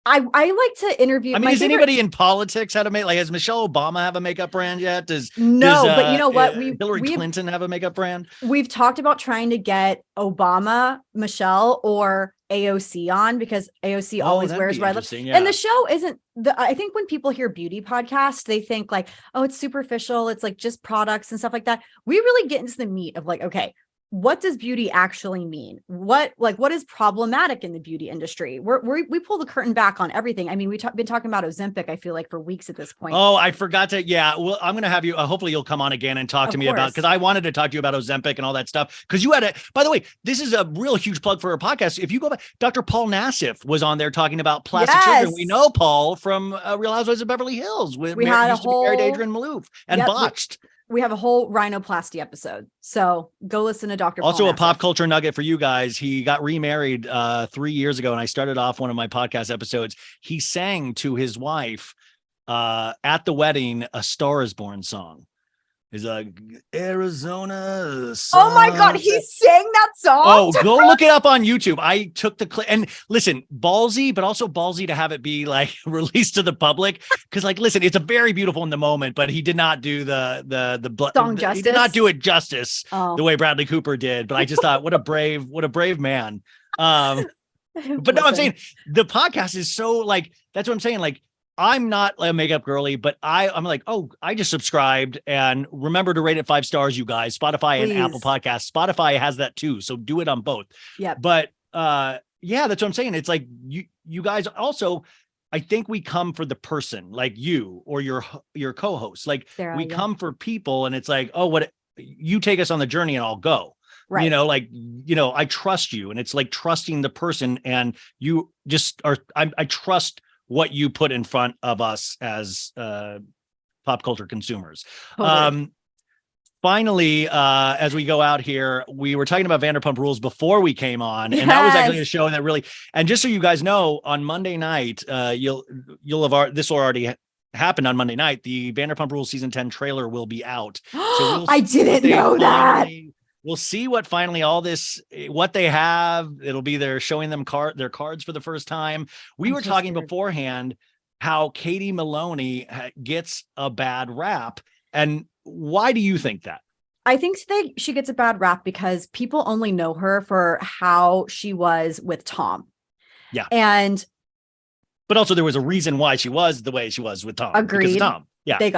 I like to interview. I mean, anybody in politics had a make? Like, has Michelle Obama have a makeup brand yet? No, but you know what? Hillary Clinton have a makeup brand? We've talked about trying to get Obama, Michelle, or AOC on because AOC always wears red lip. Yeah. And the show isn't I think when people hear beauty podcasts, they think like, oh, it's superficial. It's like just products and stuff like that. We really get into the meat of like, okay, what does beauty actually mean? What is problematic in the beauty industry? We pull the curtain back on everything. I mean, we've been talking about Ozempic, I feel like, for weeks at this point. Oh, I forgot to. Yeah. Well, I'm going to have you. Hopefully you'll come on again and talk to me about, because I wanted to talk to you about Ozempic and all that stuff. Because you had by the way, this is a real huge plug for our podcast. If you go back, Dr. Paul Nassif was on there talking about plastic children. We know Paul from Real Housewives of Beverly Hills. We had a whole married Adrienne Maloof and botched. We have a whole rhinoplasty episode. So go listen to Dr. Also, Paul a pop culture nugget for you guys. He got remarried 3 years ago, and I started off one of my podcast episodes. He sang to his wife at the wedding a Star Is Born song. He's like, Arizona. Oh my God, he sang that song. Oh, go look it up on YouTube. I took the clip and listen, ballsy, but also ballsy to have it be like released to the public. Cause like, listen, it's a very beautiful in the moment, but he did not do the song justice. He did not do it justice the way Bradley Cooper did. But I just thought, what a brave man. But no, I'm saying the podcast is so like, that's what I'm saying. Like, I'm not a makeup girly, but I'm like, oh, I just subscribed, and remember to rate it 5 stars, you guys. Spotify and Apple Podcasts. Spotify has that too, so do it on both. Yeah. But yeah, that's what I'm saying. It's like you guys also, I think we come for the person, like you or your co-host. Like Sarah, we come for people, and it's like, oh, what you take us on the journey, and I'll go. Right. You know, like, you know, I trust you, and it's like trusting the person, and you just are. I trust what you put in front of us as pop culture consumers. Totally. Finally, as we go out here, we were talking about Vanderpump Rules before we came on, and that was actually a show that really, and just so you guys know, on Monday night, you'll have this will already happened on Monday night. The Vanderpump Rules season 10 trailer will be out. So I didn't know that. We'll see what what they have. It'll be they're showing them their cards for the first time. We were talking beforehand how Katie Maloney gets a bad rap. And why do you think that? I think she gets a bad rap because people only know her for how she was with Tom. Yeah. But also there was a reason why she was the way she was with Tom. Agreed. Because of Tom. Yeah. They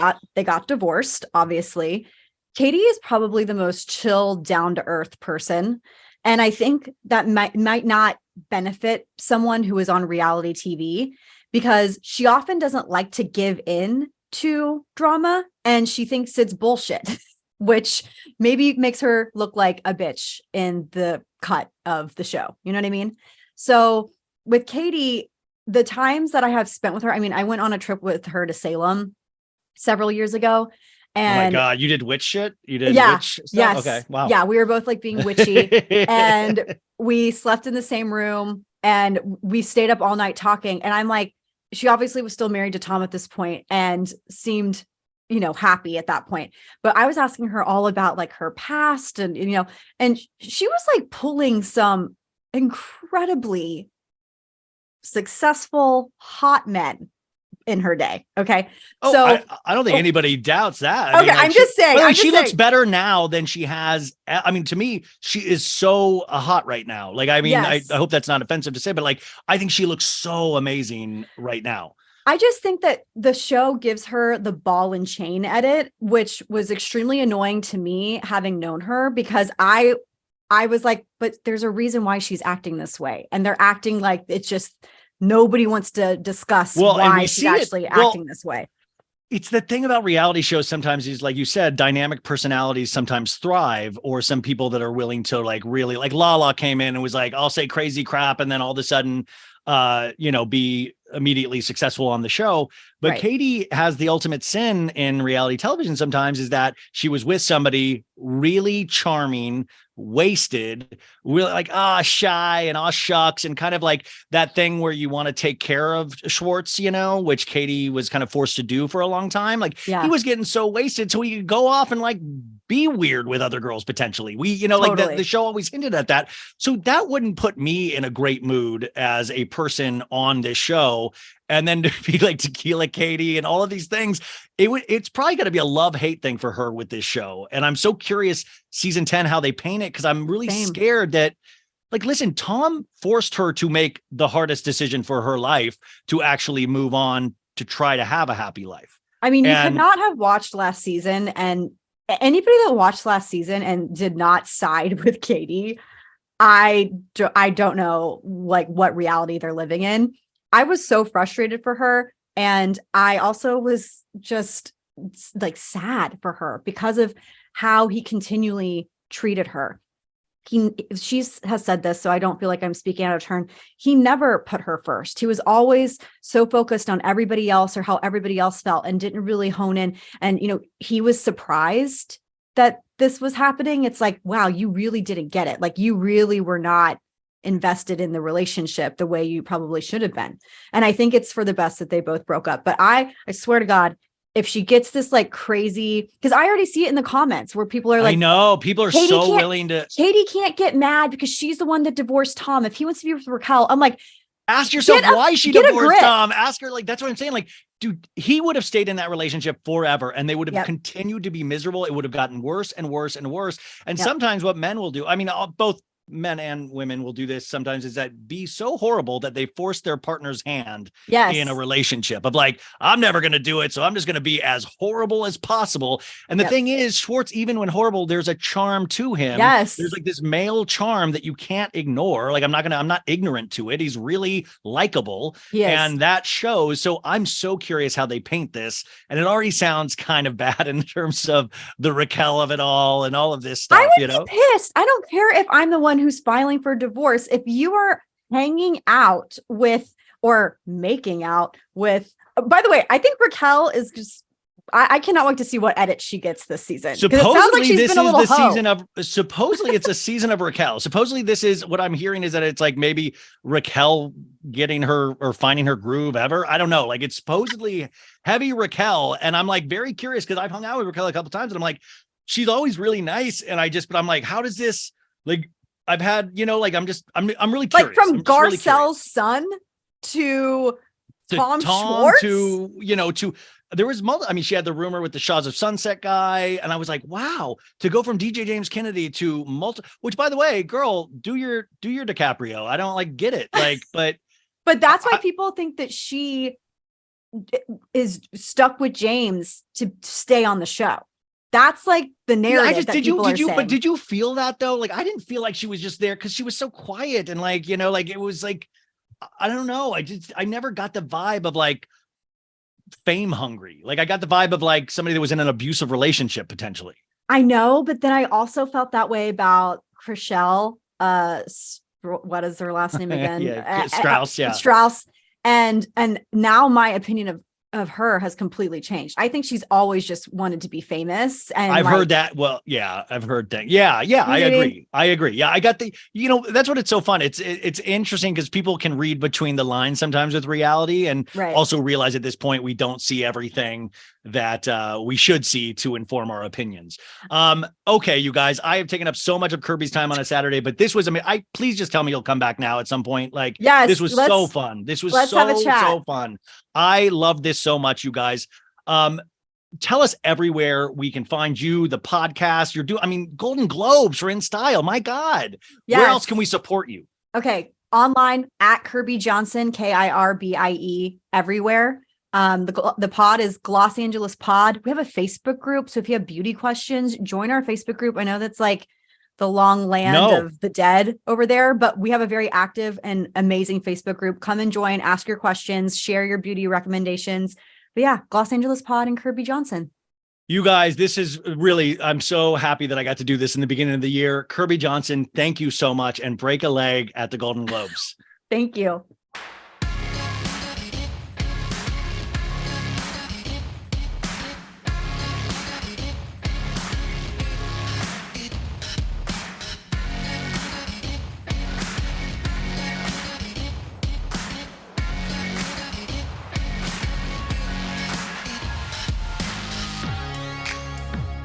got divorced, obviously. Katie is probably the most chill, down-to-earth person. And I think that might not benefit someone who is on reality TV because she often doesn't like to give in to drama and she thinks it's bullshit, which maybe makes her look like a bitch in the cut of the show. You know what I mean? So with Katie, the times that I have spent with her, I mean, I went on a trip with her to Salem several years ago. And oh my God, you did witch shit? You did witch stuff? Yes. Okay. Wow. Yeah, we were both like being witchy and we slept in the same room and we stayed up all night talking. And I'm like, she obviously was still married to Tom at this point and seemed, you know, happy at that point. But I was asking her all about like her past and, you know, and she was like pulling some incredibly successful hot men in her day. Okay. Oh, so I don't think anybody doubts that. Okay. I'm just saying. She looks better now than she has. I mean, to me, she is so hot right now. Like, I mean, yes. I hope that's not offensive to say, but like, I think she looks so amazing right now. I just think that the show gives her the ball and chain edit, which was extremely annoying to me having known her because I I was like, but there's a reason why she's acting this way. And they're acting like it's just nobody wants to discuss why she's actually acting this way. It's the thing about reality shows sometimes is, like you said, dynamic personalities sometimes thrive, or some people that are willing to like really, like Lala came in and was like, I'll say crazy crap. And then all of a sudden, be immediately successful on the show. But Right. Katie has the ultimate sin in reality television sometimes, is that she was with somebody really charming, wasted, really like, shy and shucks, and kind of like that thing where you want to take care of Schwartz, which Katie was kind of forced to do for a long time. Like he was getting so wasted so he could go off and like be weird with other girls potentially. Like the show always hinted at that. So that wouldn't put me in a great mood as a person on this show. And then to be like Tequila Katie and all of these things, it's probably going to be a love-hate thing for her with this show. And I'm so curious season 10, how they paint it. Cause I'm really scared that, like, listen, Tom forced her to make the hardest decision for her life, to actually move on to try to have a happy life. I mean, you could not have watched last season, and anybody that watched last season and did not side with Katie, I don't know like what reality they're living in. I was so frustrated for her. And I also was just like sad for her because of how he continually treated her. She has said this, so I don't feel like I'm speaking out of turn. He never put her first. He was always so focused on everybody else or how everybody else felt, and didn't really hone in. And, he was surprised that this was happening. It's like, wow, you really didn't get it. Like, you really were not invested in the relationship the way you probably should have been. And I think it's for the best that they both broke up. But I swear to God, if she gets this like crazy, because I already see it in the comments where people are like, I know people are so willing to. Katie can't get mad because she's the one that divorced Tom. If he wants to be with Raquel, I'm like, ask yourself why she divorced Tom. Ask her, like, that's what I'm saying. Like, dude, he would have stayed in that relationship forever, and they would have continued to be miserable. It would have gotten worse and worse and worse. And sometimes what men will do, I mean, both men and women will do this sometimes, is that be so horrible that they force their partner's hand in a relationship of like, I'm never going to do it, so I'm just going to be as horrible as possible. And the thing is, Schwartz, even when horrible, there's a charm to him. There's like this male charm that you can't ignore. Like, I'm not ignorant to it. He's really likable, and that shows. So I'm so curious how they paint this. And it already sounds kind of bad in terms of the Raquel of it all and all of this stuff. I would be pissed. I don't care if I'm the one who's filing for divorce. If you are hanging out with or making out with, by the way, I think Raquel is just, I cannot wait to see what edit she gets this season. Supposedly it's a season of Raquel. Supposedly this is what I'm hearing, is that it's like maybe Raquel getting her or finding her groove ever. I don't know. Like, it's supposedly heavy Raquel. And I'm like very curious because I've hung out with Raquel a couple times and I'm like, she's always really nice. And but I'm like, how does this, like, I've had, like, I'm really curious. Like from Garcelle's son to Tom Schwartz to there was she had the rumor with the Shaws of Sunset guy. And I was like, wow, to go from DJ James Kennedy to which, by the way, girl, do your DiCaprio. I don't like get it. Like, but that's why people think that she is stuck with James to stay on the show. That's like the narrative. But did you feel that though? Like, I didn't feel like she was just there because she was so quiet and like, like it was like, I don't know. I never got the vibe of like fame hungry. Like, I got the vibe of like somebody that was in an abusive relationship potentially. I know, but then I also felt that way about Chrishell. What is her last name again? Strauss. Strauss. And now my opinion of her has completely changed. I think she's always just wanted to be famous. And I've heard that. Well, yeah, I've heard that. Yeah. I agree. Yeah. I got the, that's what it's so fun. It's interesting because people can read between the lines sometimes with reality and also realize at this point, we don't see everything that we should see to inform our opinions. Okay, you guys, I have taken up so much of Kirbie's time on a Saturday, but this was, please just tell me you'll come back now at some point. Like, this was so fun. This was so fun. I love this so much, you guys. Tell us everywhere we can find you, the podcast Golden Globes are in style. My God. Where else can we support you? Okay. Online at Kirbie Johnson, Kirbie, everywhere. The pod is Glossangeles Pod. We have a Facebook group. So if you have beauty questions, join our Facebook group. I know that's like the long land No. of the dead over there, but we have a very active and amazing Facebook group. Come and join, ask your questions, share your beauty recommendations. But yeah, Glossangeles Pod and Kirbie Johnson. You guys, this is really, I'm so happy that I got to do this in the beginning of the year. Kirbie Johnson, thank you so much, and break a leg at the Golden Globes. Thank you.